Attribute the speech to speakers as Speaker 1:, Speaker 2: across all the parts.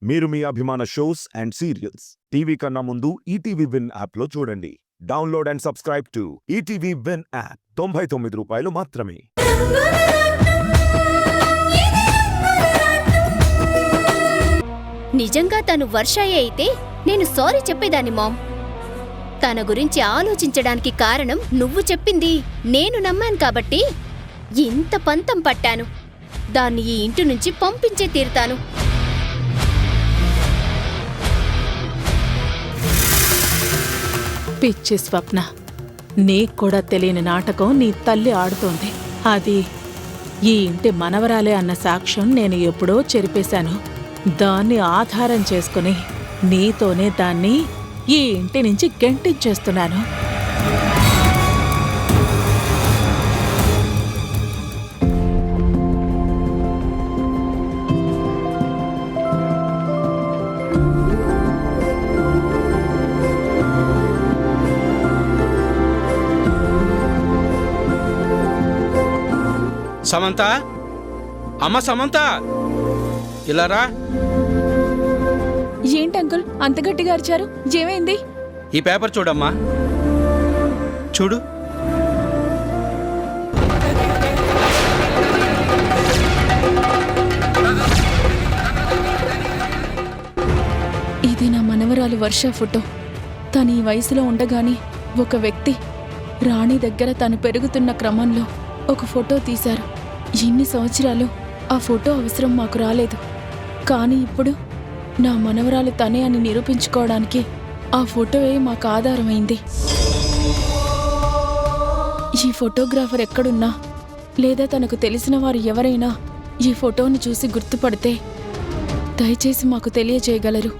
Speaker 1: మీరు మీ అభిమాన shows and serials TV కన్నా ముందు ఈటీవీ విన్ యాప్లో చూడండి. Download and subscribe to ETV win app. 99 రూపాయలు మాత్రమే.
Speaker 2: నిజంగా తను వర్షాయే అయితే నేను సారీ చెప్పేదాన్ని మామ్. తన గురించి ఆలోచించడానికి కారణం నువ్వు చెప్పింది నేను నమ్మాను కాబట్టి ఇంత పంతం పట్టాను. దాన్ని ఈ ఇంటి నుంచి పంపించే తీరుతాను.
Speaker 3: పిచ్చి స్వప్న, నీకు కూడా తెలియని నాటకం నీ తల్లి ఆడుతోంది. అది ఈ ఇంటి మనవరాలే అన్న సాక్ష్యం నేను ఎప్పుడో చెరిపేశాను. దాన్ని ఆధారం చేసుకుని నీతోనే దాన్ని ఈ ఇంటి నుంచి గెంటించేస్తున్నాను.
Speaker 4: సమంత, అమ్మ సమంత, ఇలారా.
Speaker 5: ఏంటి అంకుల్ అంత గట్టిగా అరిచారు? ఏమైంది?
Speaker 4: ఈ పేపర్ చూడమ్మా. చూడు.
Speaker 5: ఇది నా మనవరాలు వర్ష ఫోటో. తను ఈ వయసులో ఉండగానే ఒక వ్యక్తి రాణి దగ్గర తను పెరుగుతున్న క్రమంలో ఒక ఫోటో తీశారు. ఎన్ని సంవత్సరాలు ఆ ఫోటో అవసరం మాకు రాలేదు. కానీ ఇప్పుడు నా మనవరాలు తనే అని నిరూపించుకోవడానికి ఆ ఫోటోయే మాకు ఆధారమైంది. ఈ ఫోటోగ్రాఫర్ ఎక్కడున్నా లేదా తనకు తెలిసిన వారు ఎవరైనా ఈ ఫోటోను చూసి గుర్తుపడితే దయచేసి మాకు తెలియజేయగలరు.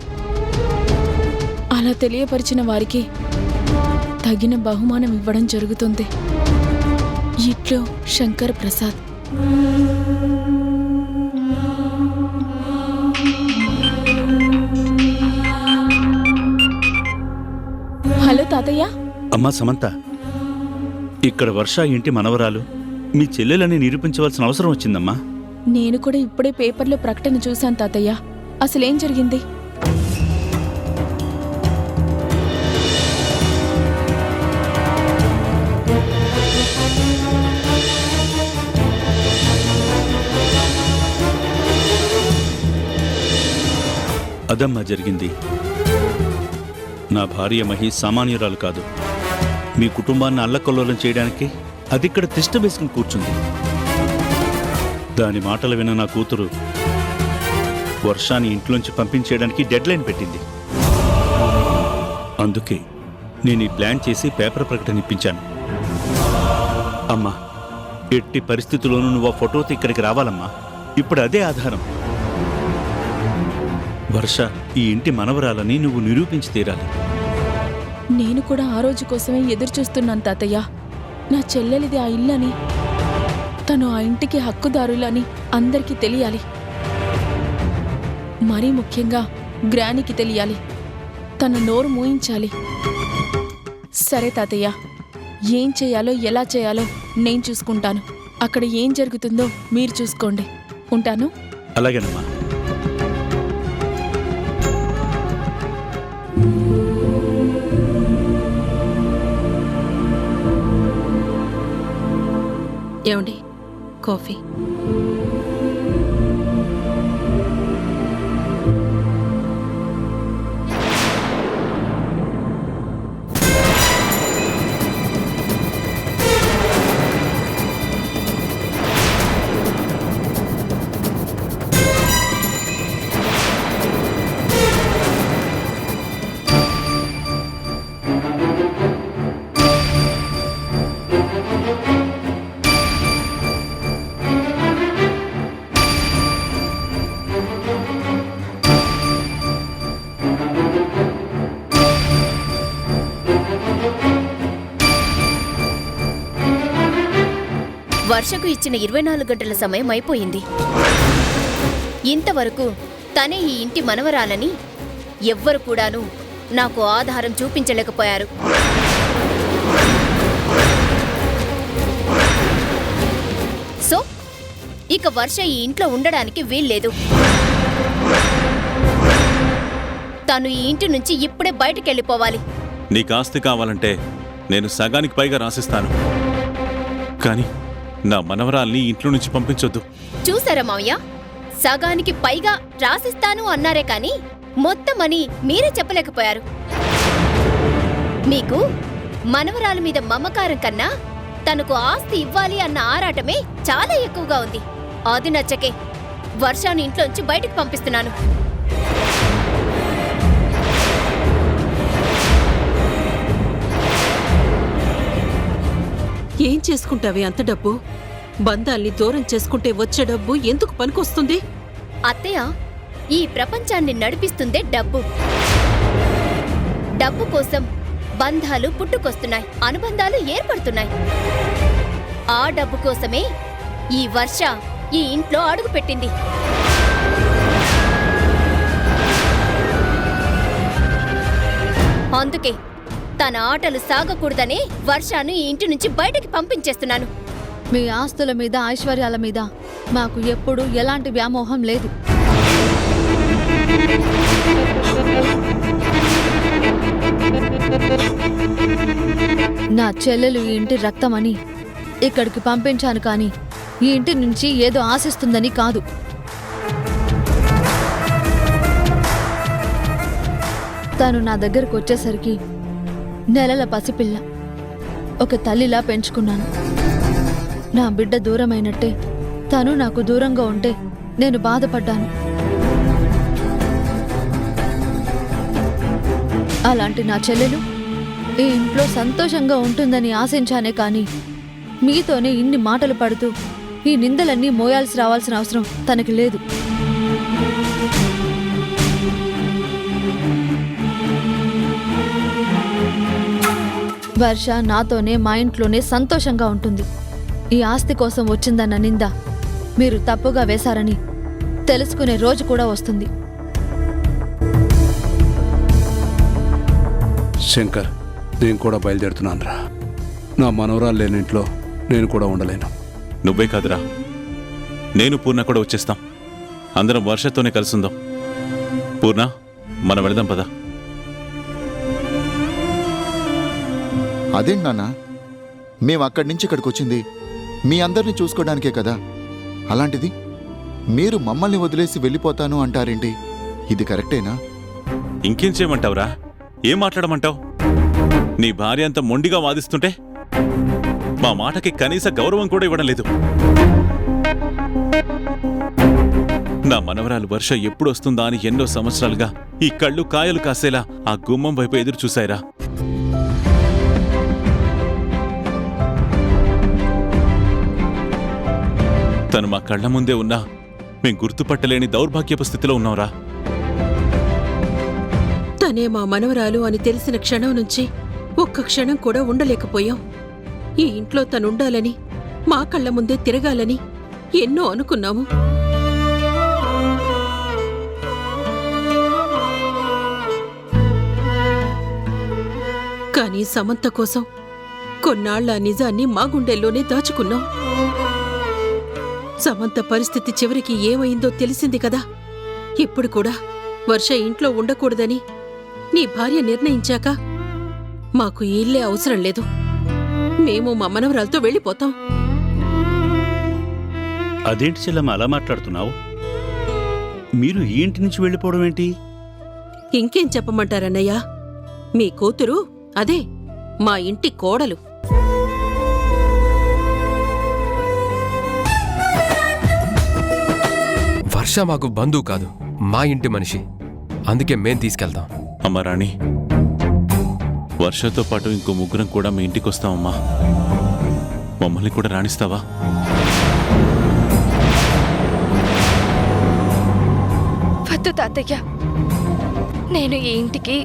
Speaker 5: అలా తెలియపరిచిన వారికి తగిన బహుమానం ఇవ్వడం జరుగుతుంది. ఇట్లో శంకర్ ప్రసాద్. హలో తాతయ్య.
Speaker 6: అమ్మా సమంత, ఇక్కడ వర్ష ఇంటి మనవరాలు మీ చెల్లెలని నిరూపించవలసిన అవసరం వచ్చిందమ్మా.
Speaker 5: నేను కూడా ఇప్పుడే పేపర్లో ప్రకటన చూశాను తాతయ్య. అసలేం జరిగింది?
Speaker 6: అదమ్మా జరిగింది. నా భార్య మహి సామాన్యురాలు కాదు. మీ కుటుంబాన్ని అల్లకల్లోలం చేయడానికి అదిక్కడ తిష్ట వేసుకుని కూర్చుంది. దాని మాటలు విన్న నా కూతురు వర్షాన్ని ఇంట్లోంచి పంపించేయడానికి డెడ్ లైన్ పెట్టింది. అందుకే నేను ఈ ప్లాన్ చేసి పేపర్ ప్రకటన ఇప్పించాను. అమ్మా, ఎట్టి పరిస్థితుల్లోనూ నువ్వు ఆ ఫోటోతో ఇక్కడికి రావాలమ్మా. ఇప్పుడు అదే ఆధారం. వర్ష ఈ ఇంటి మనవరాలని నువ్వు నిరూపించి తీరాలి.
Speaker 5: నేను కూడా ఆ రోజు కోసమే ఎదురు చూస్తున్నాను తాతయ్య. నా చెల్లెలిది ఆ ఇల్లని, తను ఆ ఇంటికి హక్కుదారులని అందరికీ తెలియాలి. మరీ ముఖ్యంగా గ్రానికి తెలియాలి. తన నోరు మూయించాలి. సరే తాతయ్య, ఏం చేయాలో ఎలా చేయాలో నేను చూసుకుంటాను. అక్కడ ఏం జరుగుతుందో మీరు చూసుకోండి. ఉంటాను.
Speaker 6: అలాగేనమ్మా.
Speaker 7: ఏమండి, కాఫీ?
Speaker 2: వర్షకు ఇచ్చిన 24 గంటల సమయం అయిపోయింది. ఇంతవరకు తనే ఈ ఇంటి మనవరాలని ఎవ్వరు కూడాను నాకు ఆధారం చూపించలేకపోయారు. సో ఇక వర్ష ఈ ఇంట్లో ఉండడానికి వీల్లేదు. తను ఈ ఇంటి నుంచి ఇప్పుడే బయటకెళ్ళిపోవాలి.
Speaker 6: నీకు ఆస్తి కావాలంటే నేను సగానికి పైగా రాసిస్తాను, కానీ నా మనవరాల్ని ఇంట్లో నుంచి పంపించొద్దు.
Speaker 2: చూసారా మావయ్య, సగానికి పైగా రాసిస్తాను అన్నారే కాని మొత్తం అని మీరే చెప్పలేకపోయారు. మీకు మనవరాల మీద మమకారం కన్నా తనకు ఆస్తి ఇవ్వాలి అన్న ఆరాటమే చాలా ఎక్కువగా ఉంది. అది నచ్చకే వర్షాన్ని ఇంట్లోంచి బయటకు పంపిస్తున్నాను.
Speaker 7: ఏం చేసుకుంటావే అంత డబ్బు? బంధాల్ని దూరం చేసుకుంటే వచ్చే డబ్బు ఎందుకు పనికొస్తుంది?
Speaker 2: అత్తయ్య, ఈ ప్రపంచాన్ని నడిపిస్తుందే డబ్బు. డబ్బు కోసం బంధాలు పుట్టుకొస్తున్నాయి, అనుబంధాలు ఏర్పడుతున్నాయి. ఆ డబ్బు కోసమే ఈ వర్ష ఈ ఇంట్లో అడుగుపెట్టింది. అందుకే తన ఆటలు సాగకూడదనే వర్షాను ఈ ఇంటి నుంచి బయటకి పంపించేస్తున్నాను.
Speaker 8: మీ ఆస్తుల మీద, ఐశ్వర్యాల మీద మాకు ఎప్పుడూ ఎలాంటి వ్యామోహం లేదు. నా చెల్లెలు ఈ ఇంటి రక్తమని ఇక్కడికి పంపించాను, కానీ ఈ ఇంటి నుంచి ఏదో ఆశిస్తుందని కాదు. తను నా దగ్గరకు వచ్చేసరికి నెలల పసిపిల్ల, ఒక తల్లిలా పెంచుకున్నాను. నా బిడ్డ దూరమైనట్టే తను నాకు దూరంగా ఉంటే నేను బాధపడ్డాను. అలాంటి నా చెల్లెలు ఈ ఇంట్లో సంతోషంగా ఉంటుందని ఆశించానే కానీ మీతోనే ఇన్ని మాటలు పడుతూ ఈ నిందలన్నీ మోయాల్సి రావాల్సిన అవసరం తనకి లేదు. వర్ష నాతోనే మా ఇంట్లోనే సంతోషంగా ఉంటుంది. ఈ ఆస్తి కోసం వచ్చిందన్న నింద మీరు తప్పుగా వేశారని తెలుసుకునే రోజు కూడా వస్తుంది.
Speaker 9: శంకర్, నేను కూడా బయలుదేరుతున్నానురా. నా మనవరాలు లేని ఇంట్లో నేను కూడా ఉండలేను.
Speaker 6: నువ్వే కాదురా, నేను పూర్ణ కూడా వచ్చేస్తాం. అందరం వర్షతోనే కలుసుందాం. పూర్ణ, మనం వెళదాం పదా.
Speaker 10: అదేంటి నాన్న, మేము అక్కడి నుంచి ఇక్కడికి వచ్చింది మీ అందరినీ చూసుకోవడానికే కదా. అలాంటిది మీరు మమ్మల్ని వదిలేసి వెళ్ళిపోతాను అంటారేంటి? ఇది కరెక్టేనా?
Speaker 6: ఇంకేం చేయమంటావురా? ఏం మాట్లాడమంటావు? నీ భార్య అంత మొండిగా వాదిస్తుంటే మా మాటకి కనీస గౌరవం కూడా ఇవ్వడం లేదు. నా మనవరాలు వర్ష ఎప్పుడు వస్తుందా అని ఎన్నో సంవత్సరాలుగా ఈ కళ్ళు కాయలు కాసేలా ఆ గుమ్మం వైపు ఎదురు చూశాయిరా. తను మా కళ్ల ముందే ఉన్నా మేం గుర్తుపట్టలేని దౌర్భాగ్యపు స్థితిలో ఉన్నాంరా.
Speaker 7: తనే మా మనవరాలు అని తెలిసిన క్షణం నుంచి ఒక్క క్షణం కూడా ఉండలేకపోయాం. ఈ ఇంట్లో తనుండాలని, మా కళ్ల ముందే తిరగాలని ఎన్నో అనుకున్నాము. కానీ సమంత కోసం కొన్నాళ్ల నిజాన్ని మా గుండెల్లోనే దాచుకున్నాం. సమంత పరిస్థితి చివరికి ఏమైందో తెలిసింది కదా. ఇప్పుడు కూడా వర్ష ఇంట్లో ఉండకూడదని నీ భార్య నిర్ణయించాక మాకు ఈ ఇల్లే అవసరం లేదు. మేము మా మనవరాలతో వెళ్ళిపోతాం.
Speaker 6: అదేంటి చెల్లమ్మ అలా మాట్లాడుతున్నావు? మీరు ఈ ఇంటి నుంచి వెళ్ళిపోవడం ఏంటి?
Speaker 7: ఇంకేం చెప్పమంటారన్నయ్యా? మీ కూతురు అదే మా ఇంటి కోడలు.
Speaker 11: వర్ష మాకు బంధువు కాదు, మా ఇంటి మనిషి. అందుకే మేం తీసుకెళ్తాం.
Speaker 6: అమ్మా రాణి, వర్షతో పాటు ఇంకో ముగ్గురం కూడా మీ ఇంటికి వస్తామమ్మా. మమ్మల్ని కూడా రాణిస్తావా?
Speaker 5: వద్దు తాతయ్య, నేను ఈ ఇంటికి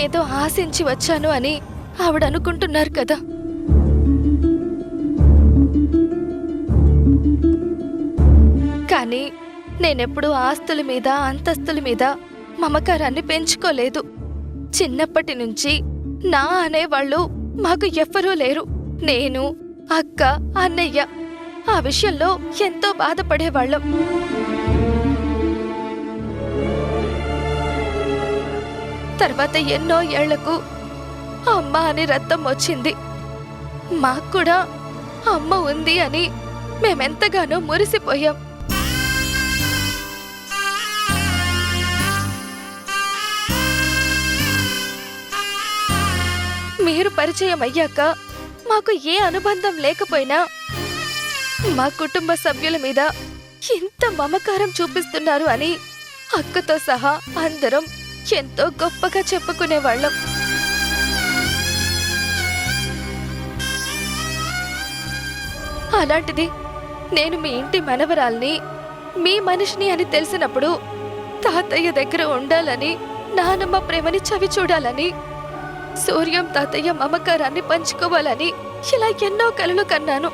Speaker 5: ఏదో ఆశించి వచ్చాను అని ఆవిడ అనుకుంటున్నారు కదా. కానీ నేనెప్పుడూ ఆస్తుల మీద, అంతస్తుల మీద మమకారాన్ని పెంచుకోలేదు. చిన్నప్పటి నుంచి నా అనేవాళ్ళు మాకు ఎవ్వరూ లేరు. నేను, అక్క, అన్నయ్య ఆ విషయంలో ఎంతో బాధపడేవాళ్ళం. తర్వాత ఎన్నో ఏళ్లకు అమ్మ అని రక్తం వచ్చింది. మాకు కూడా అమ్మ ఉంది అని మేమెంతగానో మురిసిపోయాం. మీరు పరిచయం అయ్యాక మాకు ఏ అనుబంధం లేకపోయినా మా కుటుంబ సభ్యుల మీద ఇంత మమకారం చూపిస్తున్నారు అని అక్కతో సహా అందరం ఎంతో గొప్పగా చెప్పుకునేవాళ్ళం. అలాంటిది నేను మీ ఇంటి మనవరాల్ని, మీ మనిషిని అని తెలిసినప్పుడు తాతయ్య దగ్గర ఉండాలని, నానమ్మ ప్రేమని చవి చూడాలని, సూర్యం తాతయ్య మమకారాన్ని పంచుకోవాలని ఇలా ఎన్నో కలలు కన్నాను.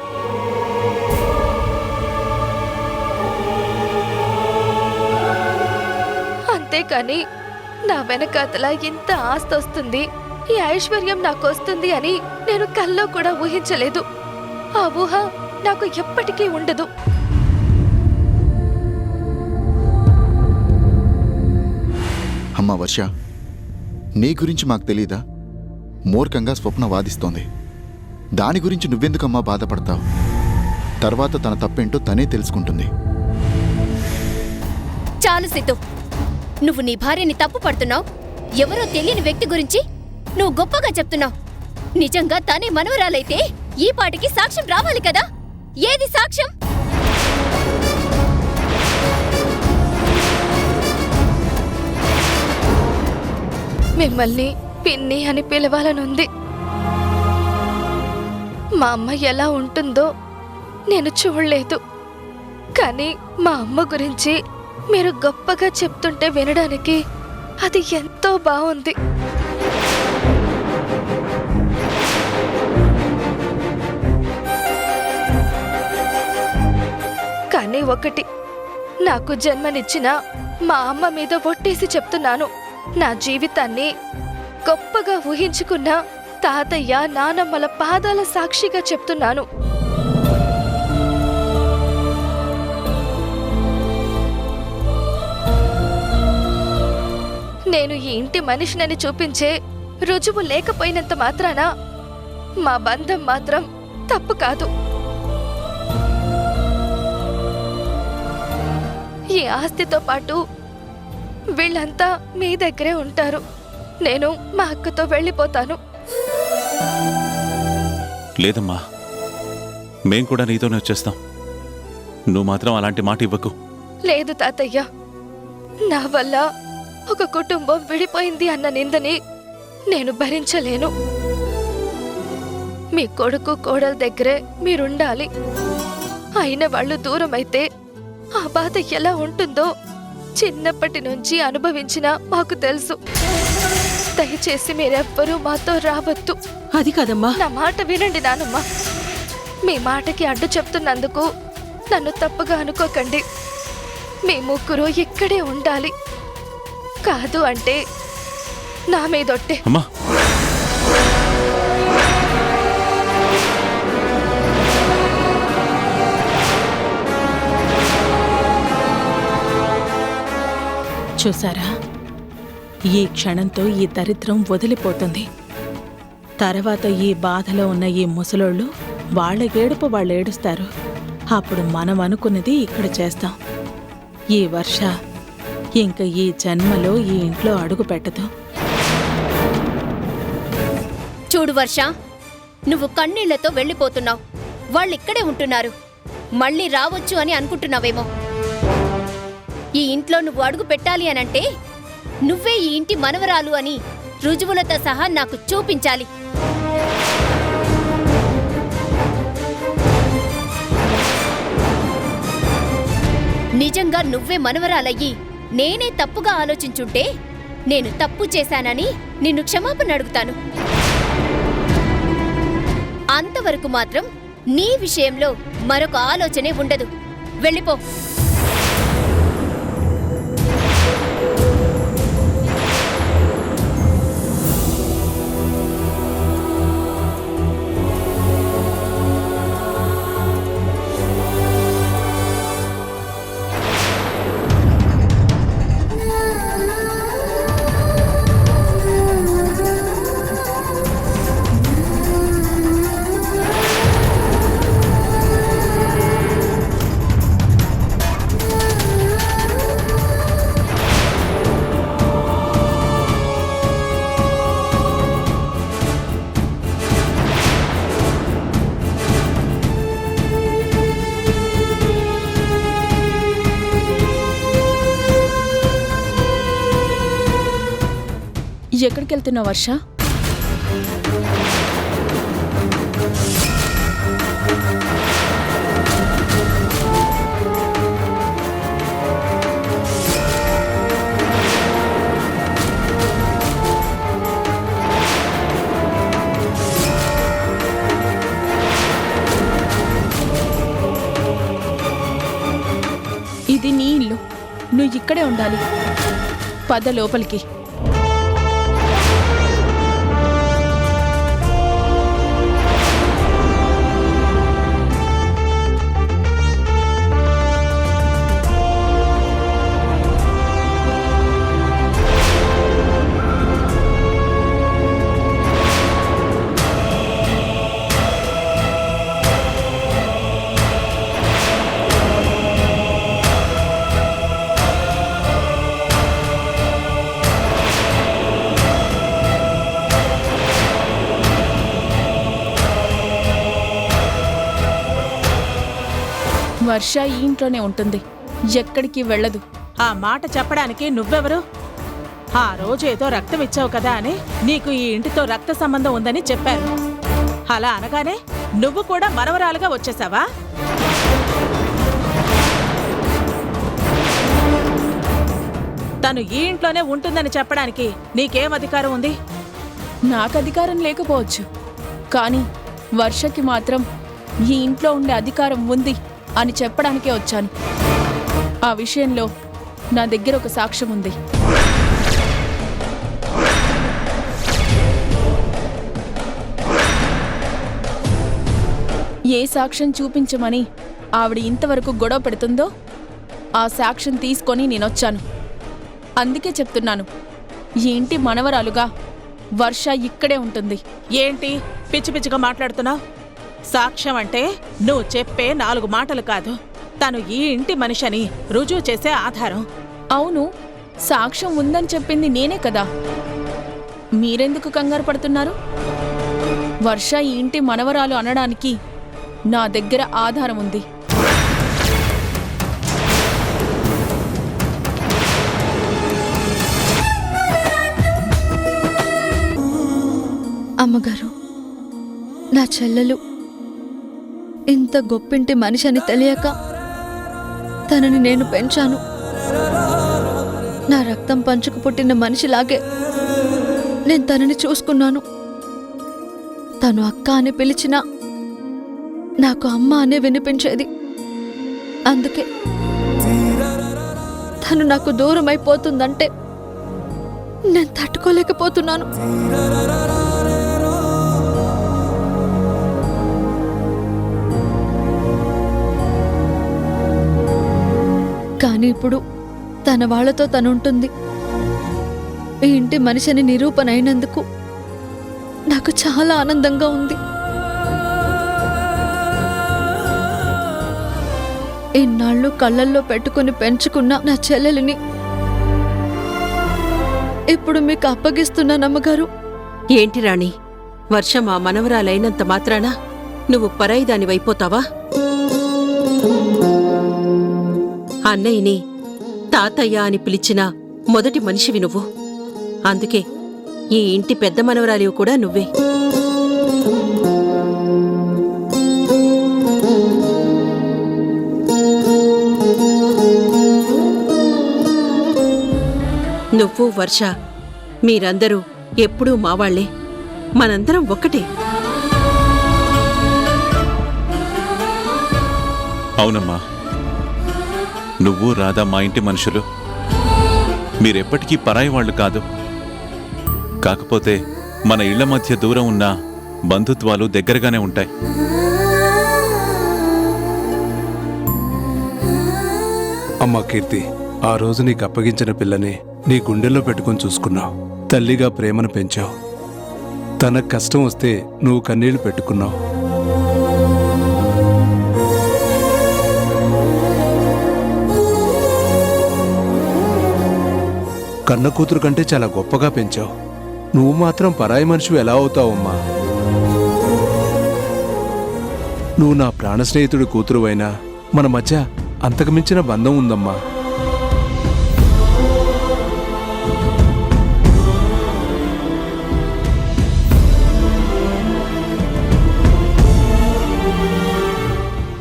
Speaker 5: అంతేకాని నా వెనకాతల ఇంత ఆస్తి వస్తుంది, ఈ ఐశ్వర్యం నాకొస్తుంది అని నేను కల్లో కూడా ఊహించలేదు. ఆ ఊహ నాకు ఎప్పటికీ ఉండదు.
Speaker 10: అమ్మా వర్ష, నీ గురించి మాకు తెలీదా? మూర్ఖంగా స్వప్న వాదిస్తోంది. దాని గురించి నువ్వెందుకమ్మా బాధపడతావు? తర్వాత తన తప్పేంటో తనే తెలుసుకుంటుంది.
Speaker 2: చాలు సిద్ధు, నువ్వు నీ భార్యని తప్పు పడుతున్నావు. ఎవరో తెలియని వ్యక్తి గురించి నువ్వు గొప్పగా చెప్తున్నావు. నిజంగా తనే మనవరాలైతే ఈ పాటికి సాక్ష్యం రావాలి కదా. ఏది సాక్ష్యం?
Speaker 5: మిమ్మల్ని పిన్ని అని పిలవాలనుంది. మా అమ్మ ఎలా ఉంటుందో నేను చూడలేదు, కానీ మా అమ్మ గురించి మీరు గొప్పగా చెప్తుంటే వినడానికి అది ఎంతో బాగుంది. కానీ ఒకటి, నాకు జన్మనిచ్చిన మా అమ్మ మీద ఒట్టేసి చెప్తున్నాను, నా జీవితాన్ని గొప్పగా ఊహించుకున్న తాతయ్య నానమ్మల పాదాల సాక్షిగా చెప్తున్నాను. నేను ఈ ఇంటి మనిషినని చూపించే రుజువు లేకపోయినంత మాత్రాన మా బంధం మాత్రం తప్పు కాదు. ఈ ఆస్తితో పాటు వీళ్ళంతా మీ దగ్గరే ఉంటారు. నేను మా అక్కతో వెళ్ళిపోతాను.
Speaker 6: లేదమ్మా, మేం కూడా నీతోనే వచ్చేస్తాం. నువ్వు మాత్రం అలాంటి మాట ఇవ్వకు.
Speaker 5: లేదు తాతయ్య, నా వల్ల ఒక కుటుంబం విడిపోయింది అన్న నిందని నేను భరించలేను. మీ కొడుకు కోడల దగ్గరే మీరుండాలి. అయిన వాళ్ళు దూరమైతే ఆ బాధ ఎలా ఉంటుందో చిన్నప్పటి నుంచి అనుభవించినా మాకు తెలుసు. దయచేసి మీరెవ్వరూ మాతో రావద్దు.
Speaker 7: అది కాదమ్మా.
Speaker 5: నా మాట వినండి నానమ్మ. మీ మాటకి అడ్డు చెప్తున్నందుకు నన్ను తప్పుగా అనుకోకండి. మీ ముగ్గురు ఇక్కడే ఉండాలి. కాదు అంటే నా మీదొట్టే.
Speaker 6: అమ్మా,
Speaker 3: చూసారా, ఈ క్షణంతో ఈ దరిద్రం వదిలిపోతుంది. తర్వాత ఈ బాధలో ఉన్న ఈ ముసలోళ్ళు వాళ్ళ ఏడుపు వాళ్ళు ఏడుస్తారు. అప్పుడు మనం అనుకున్నది ఇక్కడ చేస్తాం. ఈ వర్ష ఇంక ఈ జన్మలో ఈ ఇంట్లో అడుగు పెట్టదు.
Speaker 2: చూడు వర్ష, నువ్వు కన్నీళ్లతో వెళ్ళిపోతున్నావు. వాళ్ళిక్కడే ఉంటున్నారు. మళ్ళీ రావచ్చు అని అనుకుంటున్నావేమో. ఈ ఇంట్లో నువ్వు అడుగు పెట్టాలి అనంటే నువ్వే ఈ ఇంటి మనవరాలు అని రుజువులతో సహా నాకు చూపించాలి. నిజంగా నువ్వే మనవరాలయ్యి నేనే తప్పుగా ఆలోచించుంటే నేను తప్పు చేశానని నిన్ను క్షమాపణ అడుగుతాను. అంతవరకు మాత్రం నీ విషయంలో మరొక ఆలోచనే ఉండదు. వెళ్ళిపో.
Speaker 5: ఎక్కడికెళ్తున్నావు వర్ష? ఇది నీ ఇల్లు, నువ్వు ఇక్కడే ఉండాలి. పద లోపలికి. వర్ష ఈ ఇంట్లోనే ఉంటుంది, ఎక్కడికి వెళ్ళదు.
Speaker 3: ఆ మాట చెప్పడానికి నువ్వెవరు? ఆ రోజు ఏదో రక్తం ఇచ్చావు కదా అని నీకు ఈ ఇంటితో రక్త సంబంధం ఉందని చెప్పారు. అలా అనగానే నువ్వు కూడా మనవరాలుగా వచ్చేసావా? తను ఈ ఇంట్లోనే ఉంటుందని చెప్పడానికి నీకేం అధికారం ఉంది?
Speaker 5: నాకు అధికారం లేకపోవచ్చు, కానీ వర్షకి మాత్రం ఈ ఇంట్లో ఉండే అధికారం ఉంది అని చెప్పడానికే వచ్చాను. ఆ విషయంలో నా దగ్గర ఒక సాక్ష్యం ఉంది. ఏ సాక్ష్యం చూపించమని ఆవిడ ఇంతవరకు గొడవ పెడుతుందో ఆ సాక్ష్యం తీసుకొని నేనొచ్చాను. అందుకే చెప్తున్నాను, ఈ ఇంటి మనవరాలుగా వర్ష ఇక్కడే ఉంటుంది.
Speaker 3: ఏంటి పిచ్చి పిచ్చిగా మాట్లాడుతున్నావు? సాక్ష్యం అంటే నువ్వు చెప్పే 4 మాటలు కాదు, తను ఈ ఇంటి మనిషిని రుజువు చేసే ఆధారం.
Speaker 5: అవును, సాక్ష్యం ఉందని చెప్పింది నేనే కదా. మీరెందుకు కంగారు పడుతున్నారు? వర్ష ఈ ఇంటి మనవరాలు అనడానికి నా దగ్గర ఆధారం ఉంది.
Speaker 8: అమ్మగారు, నా చెల్లెలు ఇంత గొప్పింటి మనిషి అని తెలియక తనని నేను పెంచాను. నా రక్తం పంచుకు పుట్టిన మనిషిలాగే నేను తనని చూసుకున్నాను. తను అక్క అని పిలిచినా నాకు అమ్మ అనే వినిపించేది. అందుకే తను నాకు దూరం అయిపోతుందంటే నేను తట్టుకోలేకపోతున్నాను. కానీ ఇప్పుడు తన వాళ్లతో తనుంటుంది. ఈ ఇంటి మనిషిని నిరూపణ అయినందుకు నాకు చాలా ఆనందంగా ఉంది. ఇన్నాళ్ళు కళ్ళల్లో పెట్టుకుని పెంచుకున్న నా చెల్లెలిని ఇప్పుడు మీకు అప్పగిస్తున్నానమ్మగారు.
Speaker 7: ఏంటి రాణి, వర్ష మా మనవరాలైనంత మాత్రాన నువ్వు పరాయిదానివైపోతావా? అన్నయ్యని తాతయ్య అని పిలిచిన మొదటి మనిషివి నువ్వు. అందుకే ఈ ఇంటి పెద్ద మనవరాలివి కూడా నువ్వే. నువ్వు వర్ష మీరందరూ ఎప్పుడూ మావాళ్లే. మనందరం ఒక్కటే.
Speaker 6: అవునమ్మా, నువ్వు రాధా మా ఇంటి మనుషులు. మీరెప్పటికీ పరాయి వాళ్ళు కాదు. కాకపోతే మన ఇళ్ల మధ్య దూరం ఉన్న బంధుత్వాలు దగ్గరగానే ఉంటాయి.
Speaker 9: అమ్మా కీర్తి, ఆ రోజు నీకు అప్పగించిన పిల్లని నీ గుండెల్లో పెట్టుకుని చూసుకున్నావు. తల్లిగా ప్రేమను పెంచావు. తనకు కష్టం వస్తే నువ్వు కన్నీళ్లు పెట్టుకున్నావు. కన్న కూతురు కంటే చాలా గొప్పగా పెంచావు. నువ్వు మాత్రం పరాయి మనిషివి ఎలా అవుతావమ్మా? నువ్వు నా ప్రాణ స్నేహితుడి కూతురువైనా మన మధ్య అంతకుమించిన బంధం ఉందమ్మా.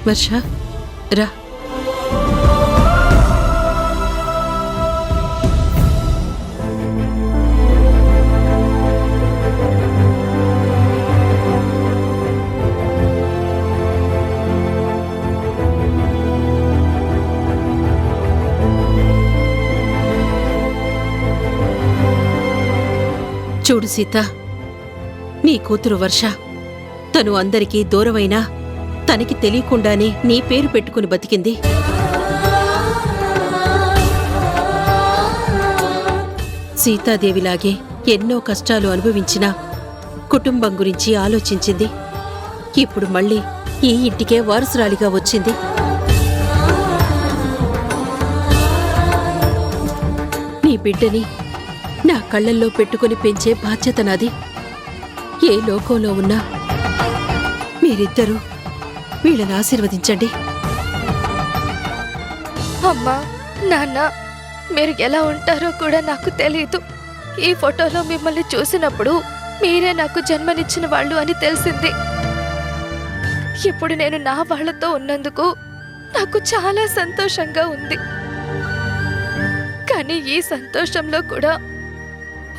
Speaker 7: వర్ష రా. చూడు సీత, నీ కూతురు వర్ష తను అందరికీ దూరమైనా తనకి తెలియకుండానే నీ పేరు పెట్టుకుని బతికింది. సీతాదేవిలాగే ఎన్నో కష్టాలు అనుభవించినా కుటుంబం గురించి ఆలోచించింది. ఇప్పుడు మళ్ళీ ఈ ఇంటికే వారసురాలిగా వచ్చింది. నీ బిడ్డని నా కళ్ళల్లో పెట్టుకుని పెంచే బాధ్యత నాది. ఏ లోకంలో ఉన్నా మీరిద్దరూ వీళ్ళని ఆశీర్వదించండి.
Speaker 5: అమ్మా, నాన్న, మీరు ఎలా ఉంటారో కూడా నాకు తెలీదు. ఈ ఫోటోలో మిమ్మల్ని చూసినప్పుడు మీరే నాకు జన్మనిచ్చిన వాళ్ళు అని తెలిసింది. ఇప్పుడు నేను నా వాళ్ళతో ఉన్నందుకు నాకు చాలా సంతోషంగా ఉంది. కానీ ఈ సంతోషంలో కూడా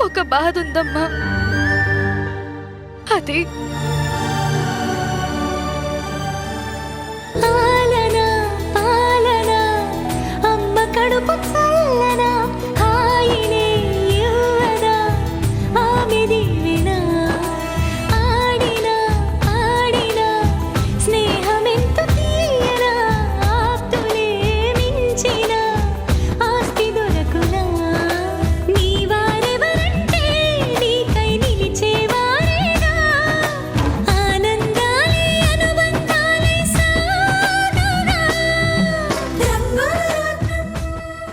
Speaker 5: ఒక బాధ ఉందమ్మా. అది
Speaker 12: కడుపు చల్లనా హాయినే యువనా ఆమె దీవెనా ఆడినా ఆడినా స్నేహమెంత తీయనా ఆప్తులే మించిన ఆస్తి దొరకునా నీ వారెవరంటే నీకై నిలిచేవారేగా ఆనందాలే అనుబంధాలే సాగనా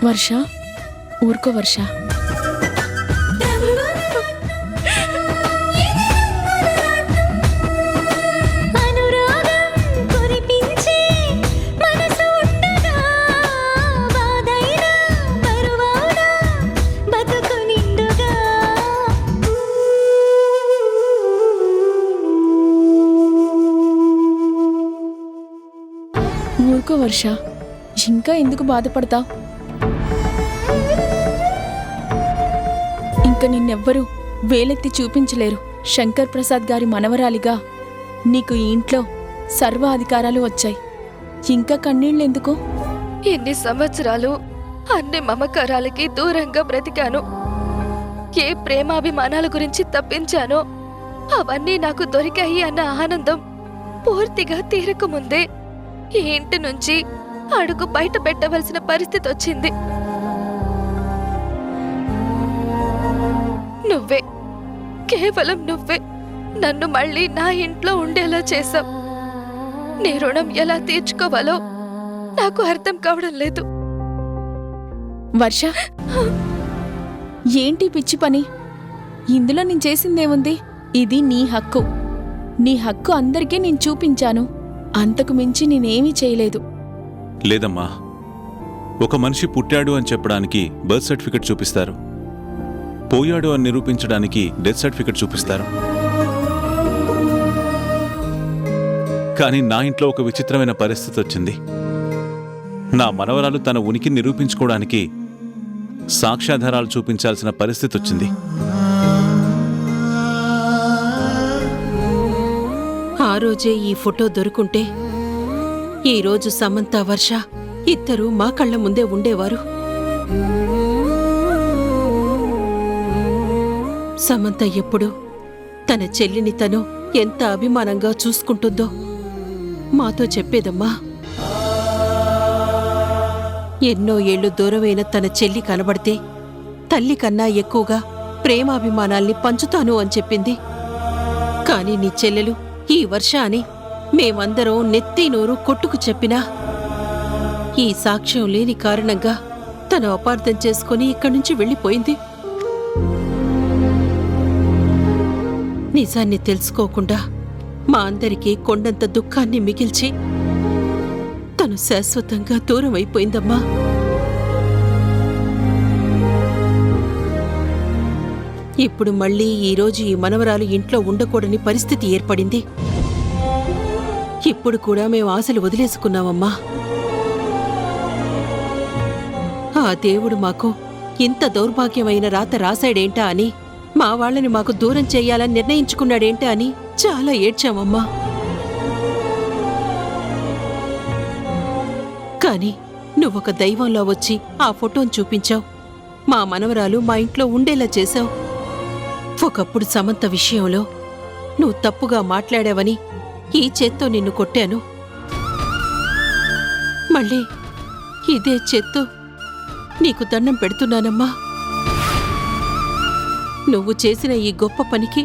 Speaker 5: వర్ష, ఊరుకో వర్ష. ఊరుకో వర్ష, ఇంకా ఎందుకు బాధపడతావు? ఇంక నిన్నెవ్వరూ వేలెత్తి చూపించలేరు. శంకర్ ప్రసాద్ గారి మనవరాలిగా నీకు ఈ ఇంట్లో సర్వ అధికారాలు వచ్చాయి. ఇంకా కన్నీళ్ళెందుకు? ఎన్ని సంవత్సరాలు అన్ని మమకారాలకి దూరంగా బ్రతికాను. ఏ ప్రేమాభిమానాల గురించి తప్పించానో అవన్నీ నాకు దొరికాయి అన్న ఆనందం పూర్తిగా తీరకముందే ఈ ఇంటి నుంచి అడుగు బయట పెట్టవలసిన పరిస్థితి వచ్చింది. నువ్వే, కేవలం నువ్వే నన్ను మళ్ళీ నా ఇంట్లో ఉండేలా చేశావు. నీ రుణం ఎలా తీర్చుకోవాలో నాకు అర్థం కావడం లేదు. వర్ష, ఏంటి పిచ్చి పని? ఇందులో నేను చేసిందేముంది? ఇది నీ హక్కు. నీ హక్కు అందరికీ నేను చూపించాను. అంతకు మించి నేనేమీ చేయలేదు.
Speaker 6: లేదమ్మా, ఒక మనిషి పుట్టాడు అని చెప్పడానికి బర్త్ సర్టిఫికెట్ చూపిస్తారు, పోయాడు అని నిరూపించడానికి డెత్ సర్టిఫికెట్ చూపిస్తారు. కానీ నా ఇంట్లో ఒక విచిత్రమైన పరిస్థితి వచ్చింది. నా మనవరాలు తన ఉనికిని నిరూపించుకోవడానికి సాక్ష్యాధారాలు చూపించాల్సిన పరిస్థితి వచ్చింది.
Speaker 7: ఆ రోజే ఈ ఫోటో దొరుకుంటే ఈరోజు సమంత, వర్ష ఇద్దరూ మా కళ్ళ ముందే ఉండేవారు. సమంత ఎప్పుడు తన చెల్లిని తను ఎంత అభిమానంగా చూసుకుంటుందో మాతో చెప్పేదమ్మా. ఎన్నో ఏళ్లు దూరమైన తన చెల్లి కనబడితే తల్లి కన్నా ఎక్కువగా ప్రేమాభిమానాల్ని పంచుతాను అని చెప్పింది. కాని నీ చెల్లెలు ఈ వర్ష అని మేమందరం నెత్తి నోరు కొట్టుకు చెప్పినా ఈ సాక్ష్యం లేని కారణంగా తను అపార్థం చేసుకుని ఇక్కడి నుంచి వెళ్ళిపోయింది. నిజాన్ని తెలుసుకోకుండా మా అందరికీ కొండంత దుఃఖాన్ని మిగిల్చి తను శాశ్వతంగా దూరం అయిపోయిందమ్మా. ఇప్పుడు మళ్ళీ ఈరోజు ఈ మనవరాలు ఇంట్లో ఉండకూడని పరిస్థితి ఏర్పడింది. ఇప్పుడు కూడా మేం ఆశలు వదిలేసుకున్నామమ్మా. ఆ దేవుడు మాకు ఇంత దౌర్భాగ్యమైన రాత రాశాడేంటా అని, మా వాళ్ళని మాకు దూరం చెయ్యాలని నిర్ణయించుకున్నాడేంటా అని చాలా ఏడ్చామమ్మా. కాని నువ్వొక దైవంలో వచ్చి ఆ ఫోటోను చూపించావు. మా మనవరాలు మా ఇంట్లో ఉండేలా చేశావు. ఒకప్పుడు సమంత విషయంలో నువ్వు తప్పుగా మాట్లాడావని ఈ చేత్తో నిన్ను కొట్టాను. మళ్ళీ ఇదే చేత్తో నీకు దండం పెడుతున్నానమ్మా. నువ్వు చేసిన ఈ గొప్ప పనికి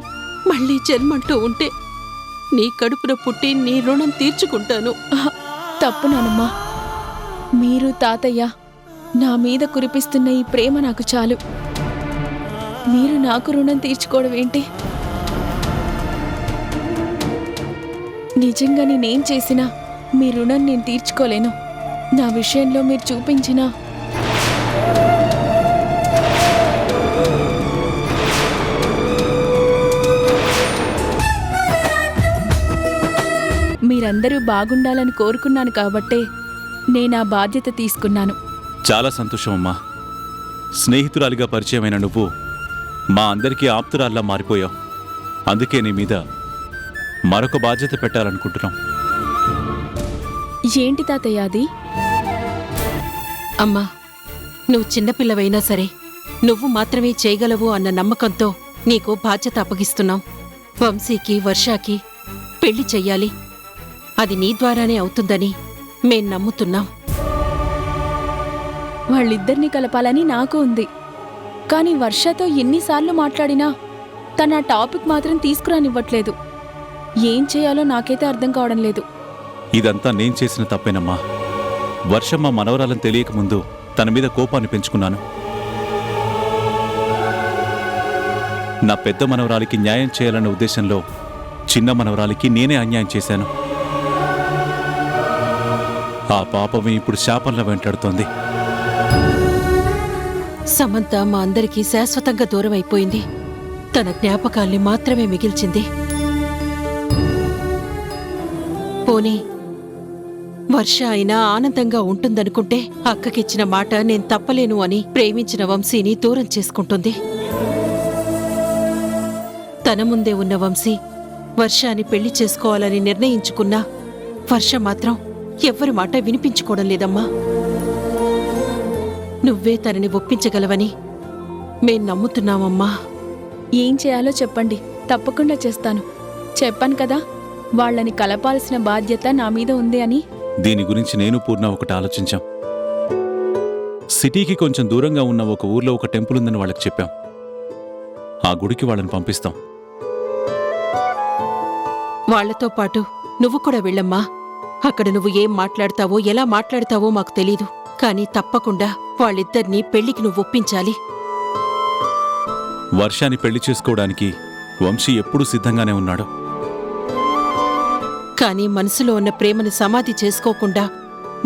Speaker 7: మళ్ళీ జన్మంటూ ఉంటే నీ కడుపున పుట్టి నీ రుణం తీర్చుకుంటాను.
Speaker 5: తప్పు నానమ్మా. మీరు తాతయ్య నా మీద కురిపిస్తున్న ఈ ప్రేమ నాకు చాలు. మీరు నాకు రుణం తీర్చుకోవడం ఏంటి? నిజంగా నేనేం చేసినా మీ రుణం నేను తీర్చుకోలేను. నా విషయంలో మీరు చూపించిన మీరందరూ బాగుండాలని కోరుకున్నాను కాబట్టే నేనా బాధ్యత తీసుకున్నాను.
Speaker 6: చాలా సంతోషం అమ్మా. స్నేహితురాలిగా పరిచయమైన నువ్వు మా అందరికీ ఆప్తురాల్లా మారిపోయావు. అందుకే నీ మీద మరొక బాధ్యత పెట్టాలనుకుంటున్నాం.
Speaker 5: ఏంటి తాతయ్య అది?
Speaker 7: అమ్మా, నువ్వు చిన్నపిల్లవైనా సరే నువ్వు మాత్రమే చేయగలవు అన్న నమ్మకంతో నీకు బాధ్యత అప్పగిస్తున్నాం. వంశీకి, వర్షాకి పెళ్లి చెయ్యాలి. అది నీ ద్వారానే అవుతుందని మేం నమ్ముతున్నాం.
Speaker 5: వాళ్ళిద్దరినీ కలపాలని నాకు ఉంది. కానీ వర్షతో ఎన్నిసార్లు మాట్లాడినా తన ఆ టాపిక్ మాత్రం తీసుకురానివ్వట్లేదు. ఏం చేయాలో నాకైతే అర్థం కావడం లేదు.
Speaker 6: ఇదంతా నేను చేసిన తప్పేనమ్మా. వర్షం మా మనవరాలను తెలియకముందు తన మీద కోపాన్ని పెంచుకున్నాను. నా పెద్ద మనవరాలికి న్యాయం చేయాలన్న ఉద్దేశంలో చిన్న మనవరాలికి నేనే అన్యాయం చేశాను. ఆ పాపమే ఇప్పుడు శాపంలో వెంటాడుతోంది.
Speaker 7: సమంత మా అందరికీ శాశ్వతంగా దూరం అయిపోయింది. తన జ్ఞాపకాల్ని మాత్రమే మిగిల్చింది. పోనీ వర్ష అయినా ఆనందంగా ఉంటుందనుకుంటే అక్కకిచ్చిన మాట నేను తప్పలేను అని ప్రేమించిన వంశీని దూరం చేసుకుంటుంది. తన ముందే ఉన్న వంశీ వర్షాన్ని పెళ్లి చేసుకోవాలని నిర్ణయించుకున్నా వర్ష మాత్రం ఎవ్వరి మాట వినిపించుకోవడం లేదమ్మా. నువ్వే తనని ఒప్పించగలవని మేం నమ్ముతున్నామమ్మా.
Speaker 5: ఏం చేయాలో చెప్పండి, తప్పకుండా చేస్తాను. చెప్పాను కదా, వాళ్ళని కలపాల్సిన బాధ్యత నా మీద ఉంది అని.
Speaker 6: దీని గురించి నేను పూర్ణ ఒకటి ఆలోచించాం. సిటీకి కొంచెం దూరంగా ఉన్న ఒక ఊర్లో ఒక టెంపుల్ ఉందని వాళ్ళకి చెప్పాం. ఆ గుడికి వాళ్ళని పంపిస్తాం.
Speaker 7: వాళ్లతో పాటు నువ్వు కూడా వెళ్ళమ్మా. అక్కడ నువ్వు ఏం మాట్లాడతావో, ఎలా మాట్లాడతావో మాకు తెలీదు. కానీ తప్పకుండా వాళ్ళిద్దరినీ పెళ్లికి నువ్వు ఒప్పించాలి.
Speaker 6: వర్షాన్ని పెళ్లి చేసుకోవడానికి వంశీ ఎప్పుడూ సిద్ధంగానే ఉన్నాడు.
Speaker 7: కానీ మనసులో ఉన్న ప్రేమను సమాధి చేసుకోకుండా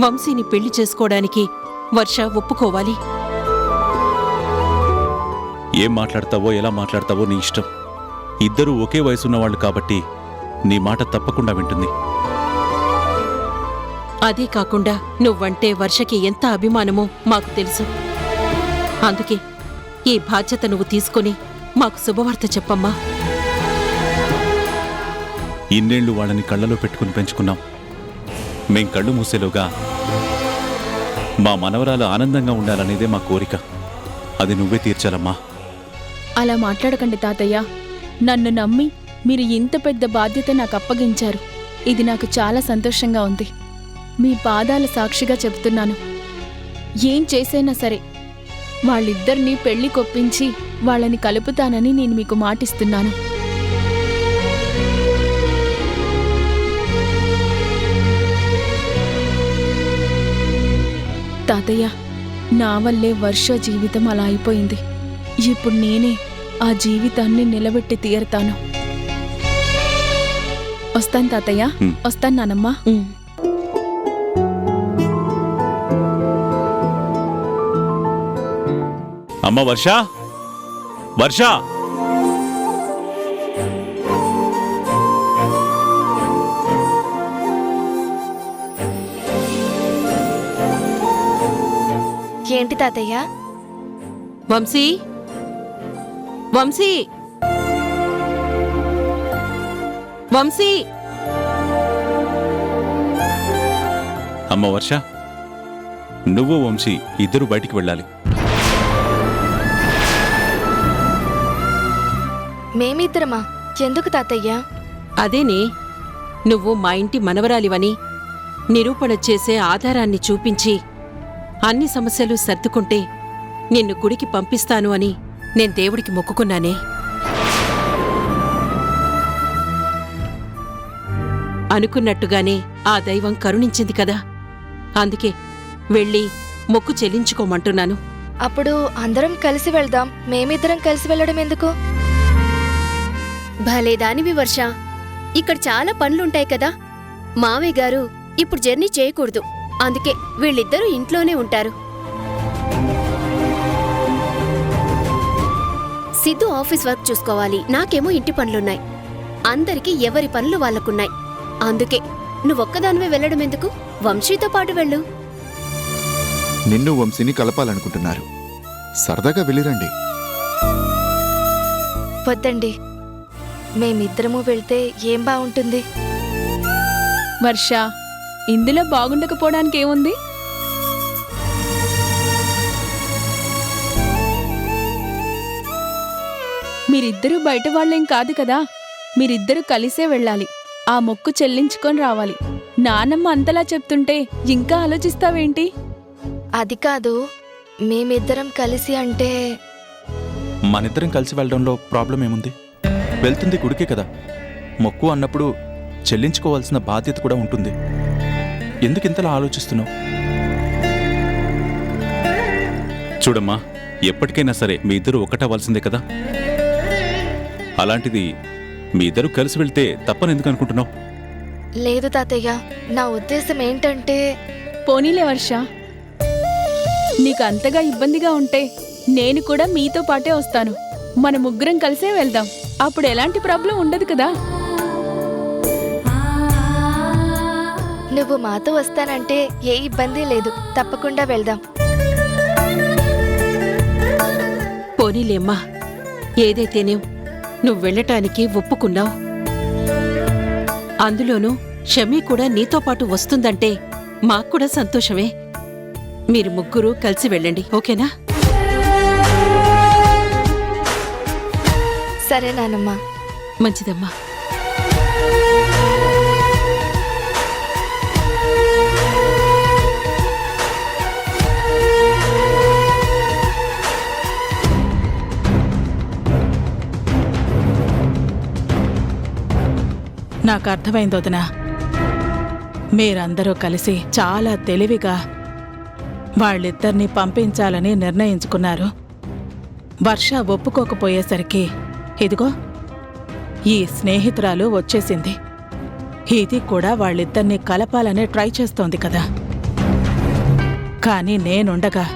Speaker 7: వంశీని పెళ్లి చేసుకోవడానికి వర్ష ఒప్పుకోవాలి.
Speaker 6: ఏం మాట్లాడతావో, ఎలా మాట్లాడతావో నీ ఇష్టం. ఇద్దరూ ఒకే వయసున్నవాళ్లు కాబట్టి నీ మాట తప్పకుండా వింటుంది.
Speaker 7: అదే కాకుండా నువ్వంటే వర్షకి ఎంత అభిమానమో మాకు తెలుసు. అందుకే ఈ బాధ్యత నువ్వు తీసుకుని మాకు శుభవార్త చెప్పమ్మా.
Speaker 6: ఇన్నేళ్లు వాళ్ళని కళ్ళలో పెట్టుకుని పెంచుకున్నాం. మేం కళ్ళు మూసేలోగా మా మనవరాలు ఆనందంగా ఉండాలనేదే మా కోరిక. అది నువ్వే తీర్చాలమ్మా.
Speaker 5: అలా మాట్లాడకండి తాతయ్య. నన్ను నమ్మి మీరు ఇంత పెద్ద బాధ్యత నాకు అప్పగించారు. ఇది నాకు చాలా సంతోషంగా ఉంది. మీ పాదాల సాక్షిగా చెప్తున్నాను, ఏం చేసైనా సరే వాళ్ళిద్దరినీ పెళ్లి కొప్పించి వాళ్ళని కలుపుతానని నేను మీకు మాటిస్తున్నాను. తాతయ్య, నా వల్లే వర్ష జీవితం అలా అయిపోయింది. ఇప్పుడు నేనే ఆ జీవితాన్ని నిలబెట్టి తీరతాను. వస్తాను తాతయ్య. వస్తాను నానమ్మా.
Speaker 6: అమ్మ వర్ష, వర్ష!
Speaker 12: ఏంటి తాతయ్య?
Speaker 7: వంశీ వంశీ వంశీ
Speaker 6: అమ్మ వర్ష, నువ్వు వంశీ ఇద్దరు బయటికి వెళ్ళాలి.
Speaker 12: మేమిద్దరమా? ఎందుకు తాతయ్య?
Speaker 7: అదేనే, నువ్వు మా ఇంటి మనవరాలివని నిరూపణ చేసే ఆధారాన్ని చూపించి అన్ని సమస్యలు సర్దుకుంటే నిన్ను గుడికి పంపిస్తాను అని నేను దేవుడికి మొక్కుకున్నానే. అనుకున్నట్టుగానే ఆ దైవం కరుణించింది కదా, అందుకే వెళ్ళి మొక్కు చెల్లించుకోమంటున్నాను.
Speaker 12: అప్పుడు అందరం కలిసి వెళ్దాం. మేమిద్దరం కలిసి వెళ్ళడం ఎందుకు?
Speaker 2: భలే దానివి వర్ష. ఇక్కడ చాలా పనులుంటాయి కదా. మావయ్య గారు ఇప్పుడు జర్నీ చేయకూడదు, అందుకే వీళ్ళిద్దరూ ఇంట్లోనే ఉంటారు. సిద్ధు ఆఫీస్ వర్క్ చూసుకోవాలి, నాకేమో ఇంటి పనులున్నాయి. అందరికీ ఎవరి పనులు వాళ్ళకున్నాయి. అందుకే నువ్వొక్కదానివే వెళ్ళడం ఎందుకు? వంశీతో పాటు వెళ్ళు.
Speaker 10: నిన్ను వంశీని కలపాలనుకుంటున్నారు. సరదాగా వెళ్ళిరండి.
Speaker 12: వద్దండి, మేమిద్దరము వెళ్తే ఏం బాగుంటుంది?
Speaker 5: వర్ష, ఇందులో బాగుండకపోవడానికి ఏముంది? మీరిద్దరూ బయట వాళ్ళేం కాదు కదా, మీరిద్దరూ కలిసే వెళ్ళాలి. ఆ మొక్కు చెల్లించుకొని రావాలి. నానమ్మ అంతలా చెప్తుంటే ఇంకా ఆలోచిస్తావేంటి?
Speaker 12: అది కాదు, మేమిద్దరం కలిసి అంటే
Speaker 13: మనిద్దరం కలిసి వెళ్ళడంలో ప్రాబ్లం ఏముంది? వెళ్తుంది గుడికే కదా. మొక్కు అన్నప్పుడు చెల్లించుకోవాల్సిన బాధ్యత కూడా ఉంటుంది. ఎందుకు ఇంతలా ఆలోచిస్తున్నావు?
Speaker 6: చూడమ్మా, ఎప్పటికైనా సరే మీ ఇద్దరు ఒకటవ్వాల్సిందే కదా. అలాంటిది మీ ఇద్దరు కలిసి వెళ్తే తప్పని ఎందుకు అనుకుంటున్నావు?
Speaker 12: లేదు తాతయ్య, నా ఉద్దేశం ఏంటంటే...
Speaker 5: పోనీలే వర్ష, నీకు అంతగా ఇబ్బందిగా ఉంటే నేను కూడా మీతో పాటే వస్తాను. మన ముగ్గురం కలిసే వెళ్దాం. అప్పుడు ఎలాంటి ప్రాబ్లం ఉండదు కదా.
Speaker 12: నువ్వు మాతో వస్తానంటే ఏ ఇబ్బంది లేదు. తప్పకుండా వెళ్దాం.
Speaker 7: పోనీలేమ్మా, ఏదైతేనేం నువ్వు వెళ్ళటానికి ఒప్పుకున్నావు. అందులోనూ షమీ కూడా నీతో పాటు వస్తుందంటే మాక్కూడా సంతోషమే. మీరు ముగ్గురు కలిసి వెళ్ళండి, ఓకేనా?
Speaker 12: సరే నానమ్మా.
Speaker 7: మంచిదమ్మా.
Speaker 3: నాకు అర్థమైంది వదినా. మీరందరూ కలిసి చాలా తెలివిగా వాళ్ళిద్దరినీ పంపించాలని నిర్ణయించుకున్నారు. వర్ష ఒప్పుకోకపోయేసరికి ఇదిగో ఈ స్నేహితురాలు వచ్చేసింది. ఇది కూడా వాళ్ళిద్దరినీ కలపాలనే ట్రై చేస్తోంది కదా. కానీ నేనుండగా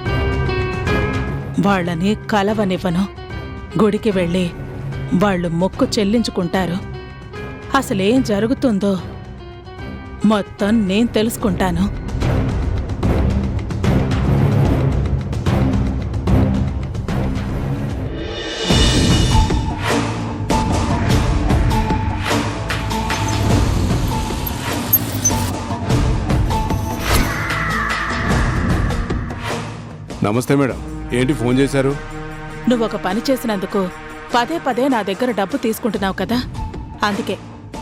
Speaker 3: వాళ్ళని కలవనివ్వను. గుడికి వెళ్ళి వాళ్ళు మొక్కు చెల్లించుకుంటారు. అసలేం జరుగుతుందో మొత్తం నేను తెలుసుకుంటాను.
Speaker 9: నమస్తే మేడం, ఏంటి ఫోన్ చేశారు?
Speaker 3: నువ్వొక పని చేసినందుకు పదే పదే నా దగ్గర డబ్బు తీసుకుంటున్నావు కదా, అందుకే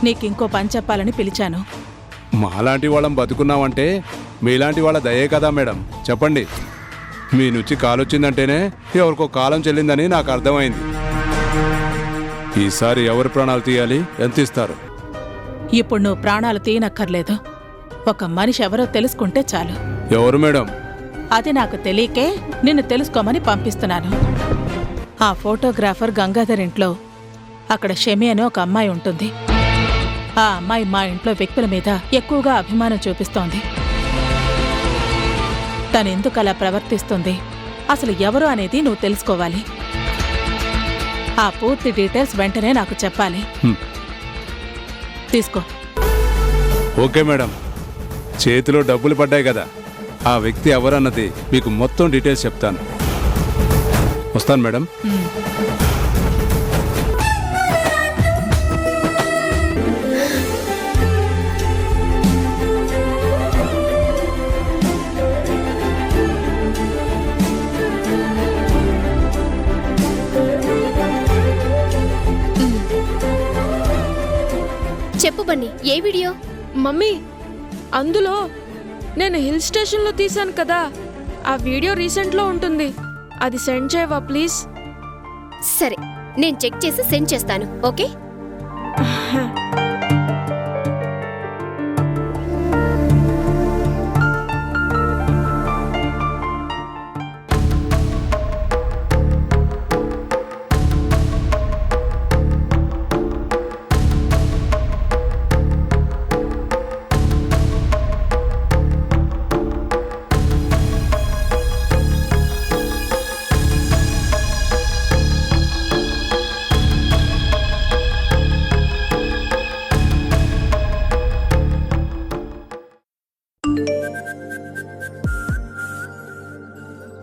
Speaker 3: నీకింకో పని చెప్పాలని పిలిచాను.
Speaker 9: మాలాంటి వాళ్ళం బతుకున్నామంటే మీలాంటి వాళ్ళ దయే కదా మేడం. చెప్పండి. మీ నుంచి కాలొచ్చిందంటేనే ఎవరికో కాలం చెల్లిందని నాకు అర్థమైంది. ఈసారి ఎవరి ప్రాణాలు తీయాలి? ఎంత ఇస్తారు?
Speaker 3: ఇప్పుడు నువ్వు ప్రాణాలు తీయనక్కర్లేదు. ఒక మనిషి ఎవరో తెలుసుకుంటే చాలు.
Speaker 9: ఎవరు మేడం?
Speaker 3: అది నాకు తెలియకే నిన్ను తెలుసుకోమని పంపిస్తున్నాను. ఆ ఫోటోగ్రాఫర్ గంగాధర్ ఇంట్లో అక్కడ షమి అని ఒక అమ్మాయి ఉంటుంది. ఆ అమ్మాయి మా ఇంట్లో వ్యక్తుల మీద ఎక్కువగా అభిమానం చూపిస్తోంది. తనెందుకు అలా ప్రవర్తిస్తుంది, అసలు ఎవరు అనేది నువ్వు తెలుసుకోవాలి. ఆ పూర్తి డీటెయిల్స్ వెంటనే నాకు చెప్పాలి. తీసుకో.
Speaker 9: ఓకే మేడం, చేతిలో డబ్బులు పడ్డాయి కదా, ఆ వ్యక్తి ఎవరన్నది మీకు మొత్తం డీటెయిల్స్ చెప్తాను. వస్తాను మేడం.
Speaker 2: చెప్పు బన్నీ, ఏ వీడియో?
Speaker 12: మమ్మీ, అందులో నేను హిల్ స్టేషన్లో తీశాను కదా, ఆ వీడియో రీసెంట్లో ఉంటుంది. అది సెండ్ చేయవా ప్లీజ్?
Speaker 2: సరే, నేను చెక్ చేసి సెండ్ చేస్తాను. ఓకే.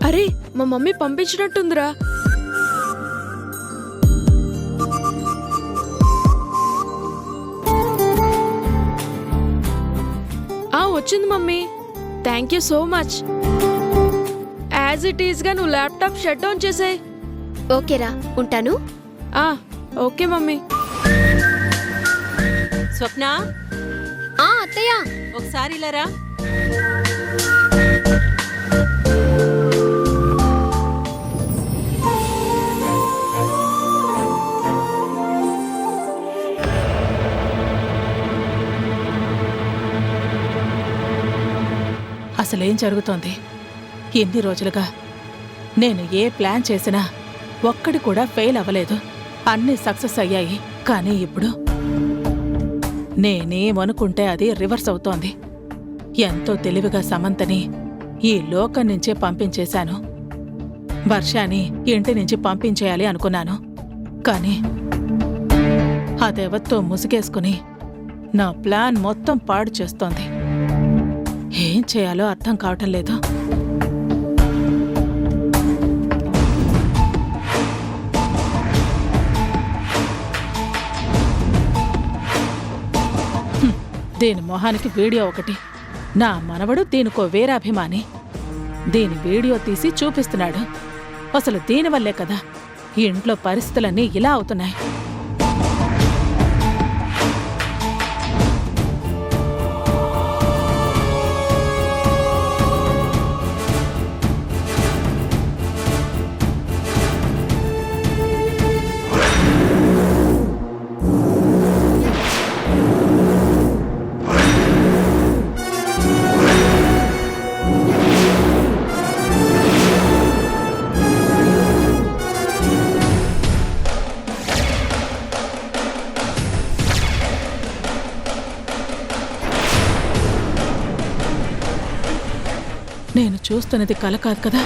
Speaker 12: అరే, మా మమ్మీ పంపించినట్టుందిరా. వచ్చింది mummy. Thank you so much. As it ఈస్గా నువ్వు ల్యాప్టాప్ షట్ డౌన్ చేసేయ్.
Speaker 2: ఓకేరా, ఉంటాను.
Speaker 12: Okay mummy.
Speaker 7: స్వప్న,
Speaker 2: అత్తయ్య,
Speaker 7: ఒకసారి ఇలారా.
Speaker 3: అసలేం జరుగుతోంది? ఎన్ని రోజులుగా నేను ఏ ప్లాన్ చేసినా ఒక్కడి కూడా ఫెయిల్ అవ్వలేదు. అన్నీ సక్సెస్ అయ్యాయి. కానీ ఇప్పుడు నేనేమనుకుంటే అది రివర్స్ అవుతోంది. ఎంతో తెలివిగా సమంతని ఈ లోకం నుంచే పంపించేశాను. వర్షాని ఇంటి నుంచి పంపించేయాలి అనుకున్నాను. కానీ అదెవత్తో ముసుగేసుకుని నా ప్లాన్ మొత్తం పాడు చేస్తోంది. ఏం చేయాలో అర్థం కావటం లేదు. దీని మొహానికి వీడియో ఒకటి. నా మనవడు దీనికో వేరాభిమాని. దీని వీడియో తీసి చూపిస్తున్నాడు. అసలు దీనివల్లే కదా ఈ ఇంట్లో పరిస్థితులన్నీ ఇలా అవుతున్నాయి. నేను చూస్తున్నది కల కాదు కదా.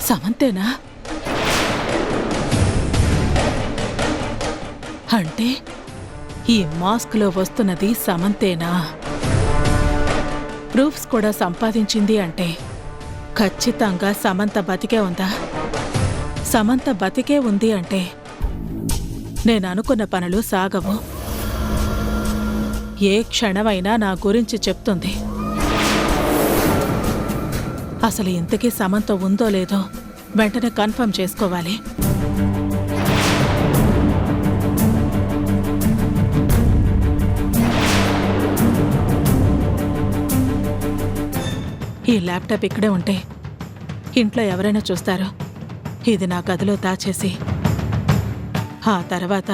Speaker 3: సమంతేనా? అంటే ఈ మాస్క్లో వస్తున్నది సమంతేనా? ప్రూఫ్స్ కూడా సంపాదించింది అంటే ఖచ్చితంగా సమంత బతికే ఉందా? సమంత బతికే ఉంది అంటే నేను అనుకున్న పనులు సాగవు. ఏ క్షణమైనా నా గురించి చెప్తుంది. అసలు ఇంతకీ సమంత ఉందో లేదో వెంటనే కన్ఫర్మ్ చేసుకోవాలి. ఈ ల్యాప్టాప్ ఇక్కడే ఉంటే ఇంట్లో ఎవరైనా చూస్తారో. ఇది నా గదిలో దాచేసి ఆ తర్వాత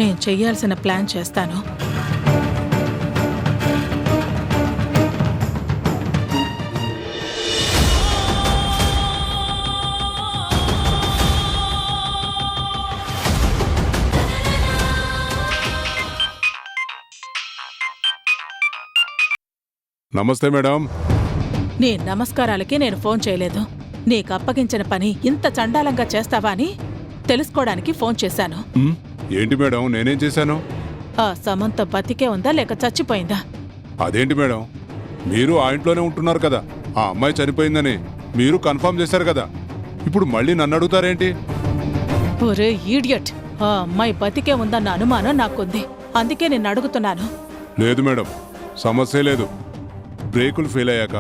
Speaker 3: నేను చెయ్యాల్సిన ప్లాన్ చేస్తాను.
Speaker 9: నమస్తే మేడం.
Speaker 3: నీ నమస్కారాలకి నేను ఫోన్ చేయలేదు. నీకు అప్పగించిన పని ఇంత చండాలంగా చేస్తావా అని తెలుసుకోవడానికి ఫోన్ చేశాను.
Speaker 9: ఏంటి మేడం, నేనేం చేశాను?
Speaker 3: ఆ సమంత బతికే ఉందా లేక చచ్చిపోయిందా?
Speaker 9: అదేంటి మేడం, మీరు ఆ ఇంట్లోనే ఉంటున్నారు కదా, ఆ అమ్మాయి చనిపోయిందని మీరు కన్ఫర్మ్ చేశారు కదా, ఇప్పుడు మళ్ళీ నన్ను అడుగుతారేంటి?
Speaker 3: ఒరే ఈడియట్, ఆ అమ్మాయి బతికే ఉందన్న అనుమానం నాకుంది, అందుకే నేను అడుగుతున్నాను.
Speaker 9: లేదు మేడం, సమస్య లేదు. బ్రేకులు ఫెయిల్ అయ్యాక,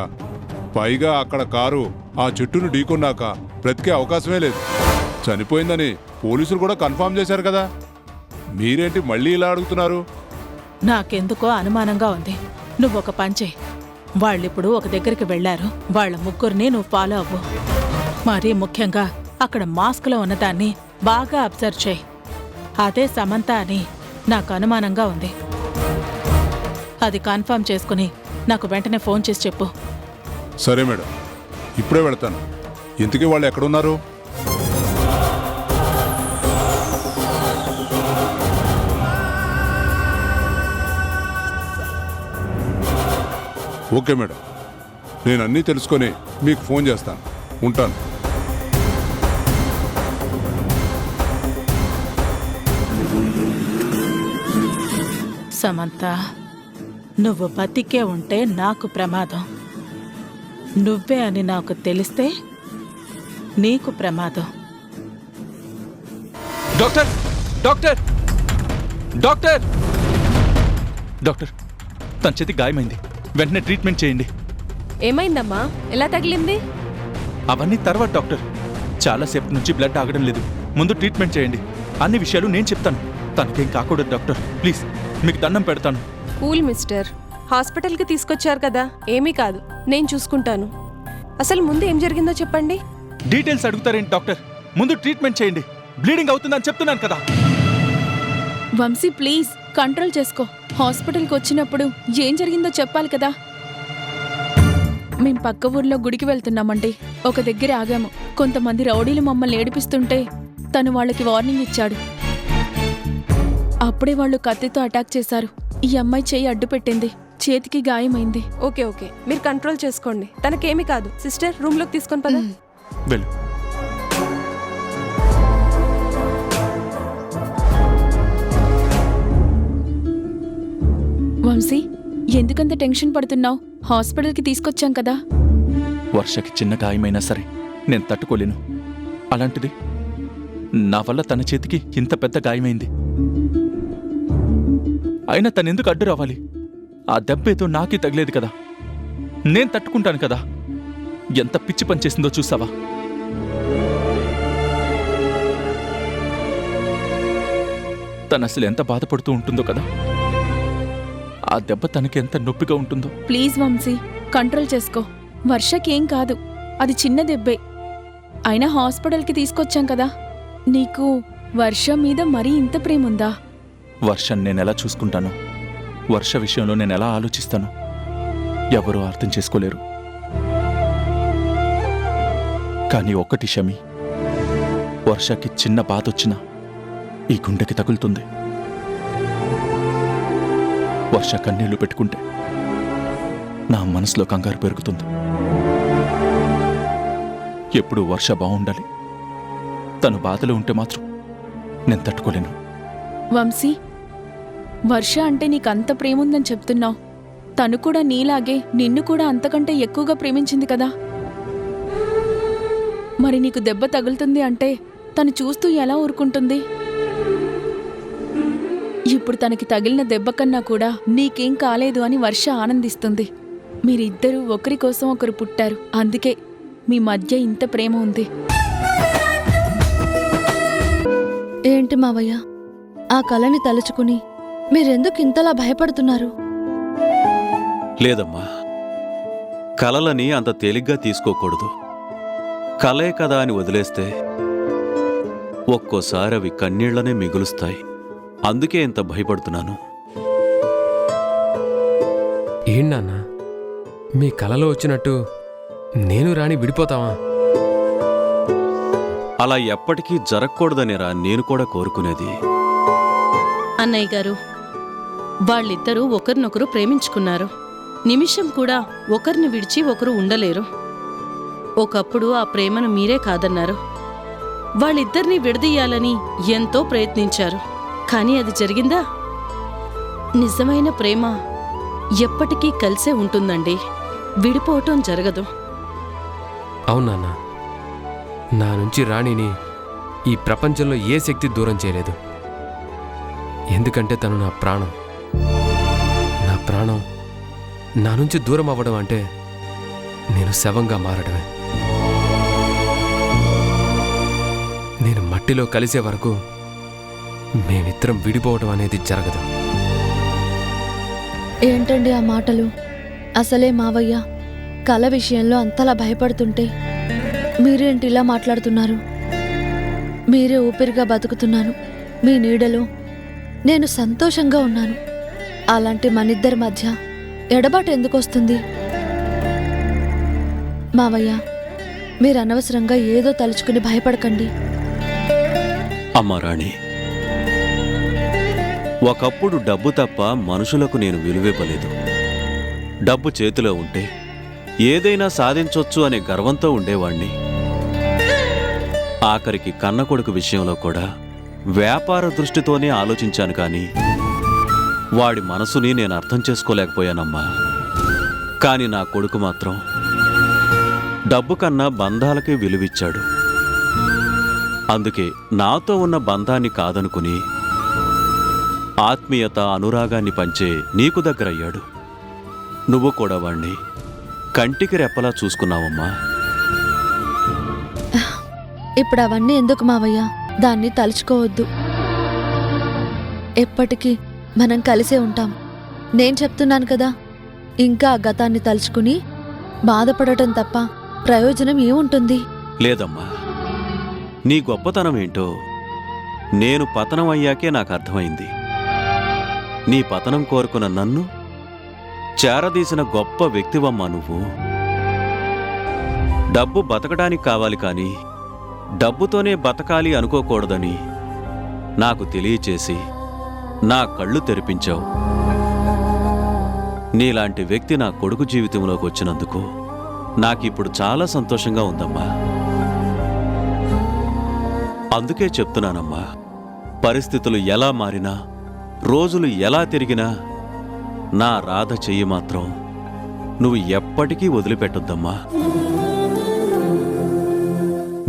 Speaker 9: పైగా అక్కడ కారు ఆ చెట్టును ఢీకొన్నాక బ్రతికే అవకాశమే లేదు. చనిపోయిందని పోలీసులు కూడా కన్ఫర్మ్ చేశారు కదా, మీరేంటి మళ్ళీ ఇలా అడుగుతున్నారు?
Speaker 3: నాకెందుకో అనుమానంగా ఉంది. నువ్వొక పంచే, వాళ్ళిప్పుడు ఒక దగ్గరికి వెళ్లారు, వాళ్ళ ముగ్గురిని నువ్వు ఫాలో అవ్వు. మరీ ముఖ్యంగా అక్కడ మాస్క్లో ఉన్నదాన్ని బాగా అబ్జర్వ్ చేయి. అదే సమంత అని నాకు అనుమానంగా ఉంది. అది కన్ఫర్మ్ చేసుకుని నాకు వెంటనే ఫోన్ చేసి చెప్పు.
Speaker 9: సరే మేడం, ఇప్పుడే వెళతాను. ఇంతకీ వాళ్ళు ఎక్కడున్నారు? ఓకే మేడం, నేను అన్నీ తెలుసుకొని మీకు ఫోన్ చేస్తాను. ఉంటాను.
Speaker 3: సమంత, నువ్వు బతికే ఉంటే నాకు ప్రమాదం, నువ్వే అని నాకు తెలిస్తే నీకు ప్రమాదం.
Speaker 13: డాక్టర్ డాక్టర్ డాక్టర్ డాక్టర్, తన చేతి గాయమైంది, వెంటనే ట్రీట్మెంట్ చేయండి.
Speaker 12: ఏమైందమ్మా? ఎలా తగిలింది?
Speaker 13: అవన్నీ తర్వాత డాక్టర్. చాలాసేపు నుంచి బ్లడ్ ఆగడం లేదు, ముందు ట్రీట్మెంట్ చేయండి. అన్ని విషయాలు నేను చెప్తాను, తనకేం కాకూడదు డాక్టర్. ప్లీజ్, మీకు దండం పెడతాను.
Speaker 12: కూల్ మిస్టర్, హాస్పిటల్కి తీసుకొచ్చారు కదా, ఏమీ కాదు, నేను చూసుకుంటాను. అసలు ముందు ఏం జరిగిందో చెప్పండి.
Speaker 13: డీటెయిల్స్ అడుగుతారేంటి డాక్టర్? ముందు ట్రీట్మెంట్ చేయండి, బ్లీడింగ్ అవుతుందని చెప్తున్నాను కదా.
Speaker 5: వంశీ ప్లీజ్ కంట్రోల్ చేసుకో. హాస్పిటల్కి వచ్చినప్పుడు ఏం జరిగిందో చెప్పాలి కదా. మేం పక్క ఊర్లో గుడికి వెళ్తున్నామండి. ఒక దగ్గర ఆగాము. కొంతమంది రౌడీలు మమ్మల్ని ఏడిపిస్తుంటే తను వాళ్ళకి వార్నింగ్ ఇచ్చాడు. అప్పుడే వాళ్ళు కత్తితో అటాక్ చేశారు. ఈ అమ్మాయి చెయ్యి అడ్డు పెట్టింది, చేతికి గాయమైంది.
Speaker 12: ఓకే ఓకే, మీరు కంట్రోల్ చేసుకోండి, తనకేమీ కాదు. సిస్టర్, రూమ్లోకి తీసుకొని పద.
Speaker 13: వెళ్ళు.
Speaker 5: వంశీ, ఎందుకంత టెన్షన్ పడుతున్నావు? హాస్పిటల్కి తీసుకొచ్చాం కదా.
Speaker 13: వర్షకి చిన్న గాయమైనా సరే నేను తట్టుకోలేను. అలాంటిది నా వల్ల తన చేతికి ఇంత పెద్ద గాయమైంది. అయినా తనెందుకు అడ్డు రావాలి? ఆ దెబ్బేదో నాకే తగిలేదు కదా, నేను తట్టుకుంటాను కదా. ఎంత పిచ్చి పని చేసిందో చూసావా? తను అసలు ఎంత బాధపడుతూ ఉంటుందో కదా. ఆ దెబ్బ తనకి ఎంత నొప్పిగా ఉంటుందో.
Speaker 5: ప్లీజ్ వంశీ, కంట్రోల్ చేసుకో. వర్షకేం కాదు, అది చిన్న దెబ్బే. అయినా హాస్పిటల్కి తీసుకొచ్చాం కదా. నీకు వర్ష మీద మరీ ఇంత ప్రేముందా?
Speaker 13: వర్షం నేనెలా చూసుకుంటాను, వర్ష విషయంలో నేనెలా ఆలోచిస్తాను, ఎవరూ అర్థం చేసుకోలేరు. కానీ ఒక్కటి షమి, వర్షకి చిన్న బాధొచ్చినా ఈ గుండెకి తగులుతుంది. వర్ష కన్నీళ్లు పెట్టుకుంటే నా మనసులో కంగారు పెరుగుతుంది. ఎప్పుడు వర్ష బాగుండాలి, తను బాధలో ఉంటే మాత్రం నేను తట్టుకోలేను.
Speaker 5: వంశీ, వర్ష అంటే నీకంత ప్రేముందని చెప్తున్నావు. తను కూడా నీలాగే నిన్ను కూడా అంతకంటే ఎక్కువగా ప్రేమించింది కదా. మరి నీకు దెబ్బ తగులుతుంది అంటే తను చూస్తూ ఎలా ఊరుకుంటుంది? ఇప్పుడు తనకి తగిలిన దెబ్బ కన్నా కూడా నీకేం కాలేదు అని వర్ష ఆనందిస్తుంది. మీరిద్దరూ ఒకరి కోసం ఒకరు పుట్టారు, అందుకే మీ మధ్య ఇంత ప్రేమ ఉంది.
Speaker 8: ఏంటి మావయ్య, ఆ కళని తలుచుకుని మీరెందుకు ఇంతలా భయపడుతున్నారు?
Speaker 6: లేదమ్మా, కలలని అంత తేలిగ్గా తీసుకోకూడదు. కలే కదా అని వదిలేస్తే ఒక్కోసారి అవి కన్నీళ్లనే మిగులుస్తాయి. అందుకే ఇంత భయపడుతున్నాను.
Speaker 11: ఏంటన్నా, మీ కలలో వచ్చినట్టు నేను రాణి విడిపోతావా?
Speaker 6: అలా ఎప్పటికీ జరగకూడదనేరా నేను కూడా కోరుకునేది.
Speaker 7: అన్నయ్య గారు, వాళ్ళిద్దరూ ఒకరినొకరు ప్రేమించుకున్నారు. నిమిషం కూడా ఒకరిని విడిచి ఒకరు ఉండలేరు. ఒకప్పుడు ఆ ప్రేమను మీరే కాదన్నారు. వాళ్ళిద్దరినీ విడదీయాలని ఎంతో ప్రయత్నించారు, కానీ అది జరిగిందా? నిజమైన ప్రేమ ఎప్పటికీ కలిసే ఉంటుందండి. విడిపోవటం జరగదు.
Speaker 11: అవునన్నా, నా నుంచి రాణిని ఈ ప్రపంచంలో ఏ శక్తి దూరం చేయలేదు. ఎందుకంటే తను నా ప్రాణం. నా ప్రాణం నా నుంచి దూరం అవ్వడం అంటే నేను శవంగా మారడమే. నేను మట్టిలో కలిసే వరకు మేమిద్దరం విడిపోవడం అనేది జరగదు.
Speaker 8: ఏంటండి ఆ మాటలు? అసలే మావయ్య కళ విషయంలో అంతలా భయపడుతుంటే మీరేంటి ఇలా మాట్లాడుతున్నారు? మీరే ఊపిరిగా బతుకుతున్నాను. మీ నీడలో నేను సంతోషంగా ఉన్నాను. అలాంటి మనిద్దరి మధ్య ఎడబాటు ఎందుకు వస్తుంది? మావయ్య, మీరు అనవసరంగా ఏదో తలుచుకుని భయపడకండి.
Speaker 6: అమ్మా రాణి, ఒకప్పుడు డబ్బు తప్ప మనుషులకు నేను విలువివ్వలేదు. డబ్బు చేతిలో ఉంటే ఏదైనా సాధించొచ్చు అనే గర్వంతో ఉండేవాణ్ణి. ఆఖరికి కన్న కొడుకు విషయంలో కూడా వ్యాపార దృష్టితోనే ఆలోచించాను, కానీ వాడి మనసుని నేను అర్థం చేసుకోలేకపోయానమ్మా. కాని నా కొడుకు మాత్రం డబ్బు కన్నా బంధాలకే విలువిచ్చాడు. అందుకే నాతో ఉన్న బంధాన్ని కాదనుకుని ఆత్మీయత, అనురాగాన్ని పంచే నీకు దగ్గరయ్యాడు. నువ్వు కూడా వాణ్ణి కంటికి రెప్పలా చూసుకున్నావమ్మా.
Speaker 8: ఇప్పుడు అవన్నీ ఎందుకు మావయ్య? దాన్ని తలుచుకోవద్దు. ఎప్పటికీ మనం కలిసే ఉంటాం. నేను చెప్తున్నాను కదా, ఇంకా ఆ గతాన్ని తలుచుకుని బాధపడటం తప్ప ప్రయోజనం ఏముంటుంది?
Speaker 6: లేదమ్మా, నీ గొప్పతనం ఏంటో నేను పతనం అయ్యాకే నాకు అర్థమైంది. నీ పతనం కోరుకున్న నన్ను చేరదీసిన గొప్ప వ్యక్తివమ్మా నువ్వు. డబ్బు బతకడానికి కావాలి, కానీ డబ్బుతోనే బతకాలి అనుకోకూడదని నాకు తెలియచేసి నా కళ్ళు తెరిపించావు. నీలాంటి వ్యక్తి నా కొడుకు జీవితంలోకి వచ్చినందుకు నాకిప్పుడు చాలా సంతోషంగా ఉందమ్మా. అందుకే చెప్తున్నానమ్మా, పరిస్థితులు ఎలా మారినా, రోజులు ఎలా తిరిగినా నా రాధ చెయ్యి మాత్రం నువ్వు ఎప్పటికీ వదిలిపెట్టొద్దమ్మా.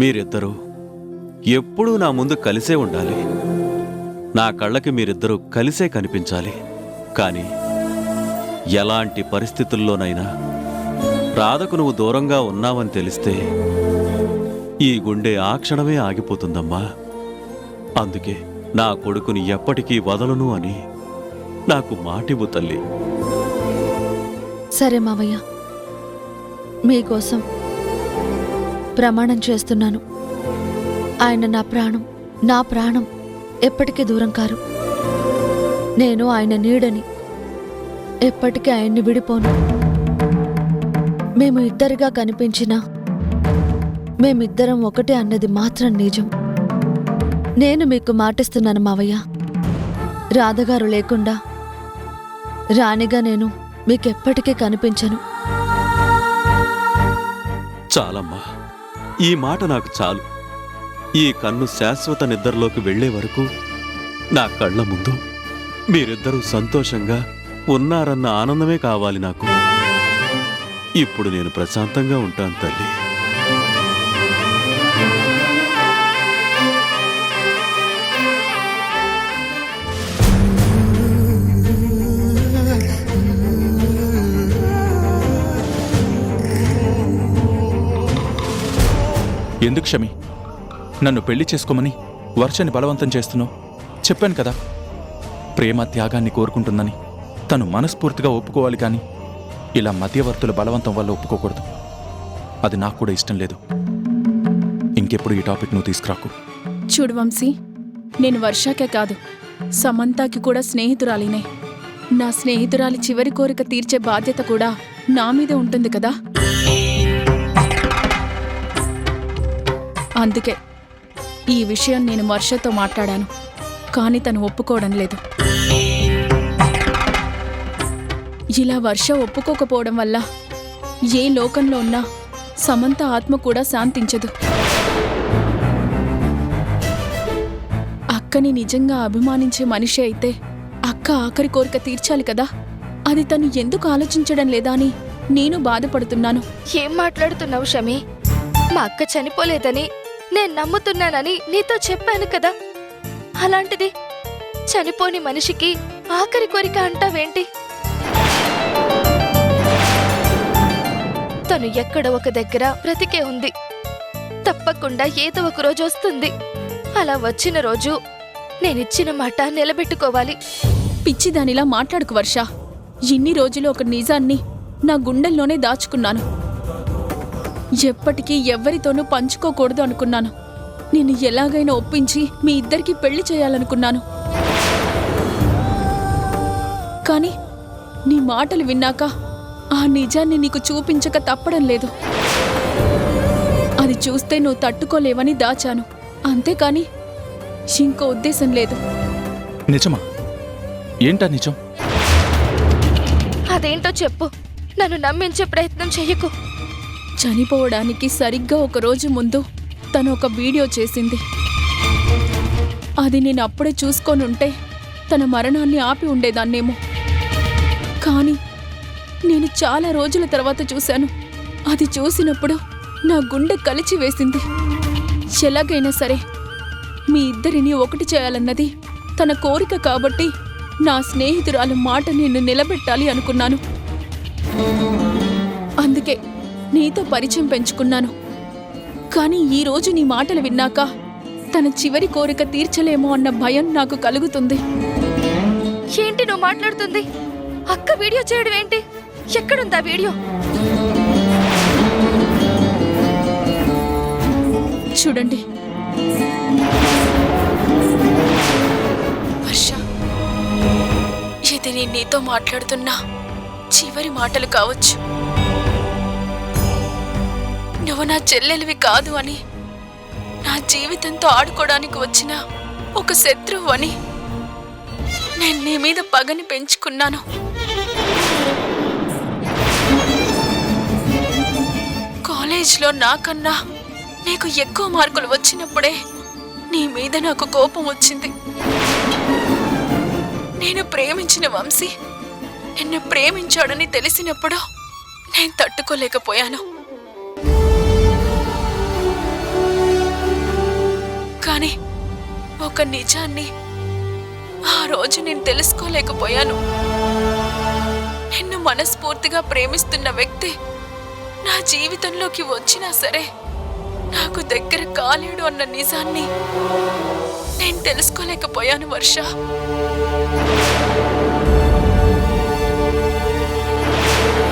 Speaker 6: మీరిద్దరూ ఎప్పుడూ నా ముందు కలిసే ఉండాలి. నా కళ్ళకి మీరిద్దరూ కలిసే కనిపించాలి. కానీ ఎలాంటి పరిస్థితుల్లోనైనా రాధకు నువ్వు దూరంగా ఉన్నావని తెలిస్తే ఈ గుండె ఆ క్షణమే ఆగిపోతుందమ్మా. అందుకే నా కొడుకుని ఎప్పటికీ వదలను అని నాకు మాటివ్వు తల్లి.
Speaker 8: సరే మావయ్య, మీకోసం ప్రమాణం చేస్తున్నాను. ఆయన నా ప్రాణం, నా ప్రాణం ఎప్పటికీ దూరం కారు. నేను ఆయన నీడని, ఎప్పటికీ ఆయన్ని విడిపోను. మేము ఇద్దరిగా కనిపించినా మేమిద్దరం ఒకటే అన్నది మాత్రం నిజం. నేను మీకు మాటిస్తున్నాను మావయ్య, రాధగారు లేకుండా రాణిగా నేను మీకెప్పటికీ కనిపించను.
Speaker 6: చాలమ్మా, ఈ మాట నాకు చాలు. ఈ కన్ను శాశ్వత నిద్రలోకి వెళ్లే వరకు నా కళ్ళ ముందు మీరిద్దరూ సంతోషంగా ఉన్నారన్న ఆనందమే కావాలి నాకు. ఇప్పుడు నేను ప్రశాంతంగా ఉంటాను తల్లి.
Speaker 13: ఎందుకు షమి నన్ను పెళ్లి చేసుకోమని వర్షని బలవంతం చేస్తున్నావు? చెప్పాను కదా, ప్రేమ త్యాగాన్ని కోరుకుంటుందని. తను మనస్ఫూర్తిగా ఒప్పుకోవాలి, కానీ ఇలా మధ్యవర్తుల బలవంతం వల్ల ఒప్పుకోకూడదు. అది నాకు కూడా ఇష్టం లేదు. ఇంకెప్పుడు ఈ టాపిక్ నువ్వు తీసుకురాకు.
Speaker 5: చూడు వంశీ, నేను వర్షాకే కాదు, సమంతాకి కూడా స్నేహితురాలినే. నా స్నేహితురాలి చివరి కోరిక తీర్చే బాధ్యత కూడా నా మీదే ఉంటుంది కదా. అందుకే ఈ విషయం నేను వర్షతో మాట్లాడాను, కానీ తను ఒప్పుకోవడం లేదు. ఇలా వర్ష ఒప్పుకోకపోవడం వల్ల ఏ లోకంలో ఉన్నా సమంత ఆత్మ కూడా శాంతించదు. అక్కని నిజంగా అభిమానించే మనిషి అయితే అక్క ఆఖరి కోరిక తీర్చాలి కదా. అది తను ఎందుకు ఆలోచించడం లేదా అని నేను బాధపడుతున్నాను.
Speaker 12: ఏం మాట్లాడుతున్నావు షమి? మా అక్క చనిపోలేదని నేను నమ్ముతున్నానని నీతో చెప్పాను కదా. అలాంటిది చనిపోని మనిషికి ఆఖరి కోరిక అంటావేంటి? తను ఎక్కడ ఒక దగ్గర బ్రతికే ఉంది. తప్పకుండా ఏదో ఒక రోజు వస్తుంది. అలా వచ్చిన రోజు నేనిచ్చిన మాట నిలబెట్టుకోవాలి.
Speaker 5: పిచ్చిదానిలా మాట్లాడుకు వర్ష. ఇన్ని రోజులు ఒక నిజాన్ని నా గుండెల్లోనే దాచుకున్నాను. ఎప్పటికీ ఎవ్వరితోనూ పంచుకోకూడదు అనుకున్నాను. నేను ఎలాగైనా ఒప్పించి మీ ఇద్దరికి పెళ్లి చేయాలనుకున్నాను. కానీ నీ మాటలు విన్నాక ఆ నిజాన్ని నీకు చూపించక తప్పడం లేదు. అది చూస్తే నువ్వు తట్టుకోలేవని దాచాను, అంతేకాని ఇంకో ఉద్దేశం లేదు.
Speaker 13: నిజమా? ఏంటా నిజం?
Speaker 12: అదేంటో చెప్పు. నన్ను నమ్మించే ప్రయత్నం చెయ్యకు.
Speaker 5: చనిపోవడానికి సరిగ్గా ఒక రోజు ముందు తను ఒక వీడియో చేసింది. అది నేను అప్పుడే చూసుకొనుంటే తన మరణాన్ని ఆపి ఉండేదాన్నేమో. కానీ నేను చాలా రోజుల తర్వాత చూశాను. అది చూసినప్పుడు నా గుండె కలిచి వేసింది. ఎలాగైనా సరే మీ ఇద్దరిని ఒకటి చేయాలన్నది తన కోరిక కాబట్టి నా స్నేహితురాల మాట నేను నిలబెట్టాలి అనుకున్నాను. అందుకే నీతో పరిచయం పెంచుకున్నాను. కానీ ఈరోజు నీ మాటలు విన్నాక తన చివరి కోరిక తీర్చలేమో అన్న భయం నాకు కలుగుతుంది.
Speaker 12: ఏంటి నువ్వు మాట్లాడుతుంది? అక్క వీడియో చేయడం ఏంటి? ఎక్కడుందా వీడియో?
Speaker 5: చూడండి వర్ష, ఇది నేను నీతో మాట్లాడుతున్నా చివరి మాటలు కావచ్చు. నువ్వు నా చెల్లెలివి కాదు అని, నా జీవితంతో ఆడుకోవడానికి వచ్చిన ఒక శత్రువు అని నేను నీ మీద పగని పెంచుకున్నాను. కాలేజ్లో నాకన్నా నీకు ఎక్కువ మార్కులు వచ్చినప్పుడే నీ మీద నాకు కోపం వచ్చింది. నేను ప్రేమించిన వంశీ నిన్ను ప్రేమించాడని తెలిసినప్పుడు నేను తట్టుకోలేకపోయాను. కానీ ఒక నిజాన్ని ఆ రోజు నేను తెలుసుకోలేకపోయాను. నిన్ను మనస్ఫూర్తిగా ప్రేమిస్తున్న వ్యక్తి నా జీవితంలోకి వచ్చినా సరే నాకు దగ్గర కాలేడు అన్న నిజాన్ని నేను తెలుసుకోలేకపోయాను వర్ష.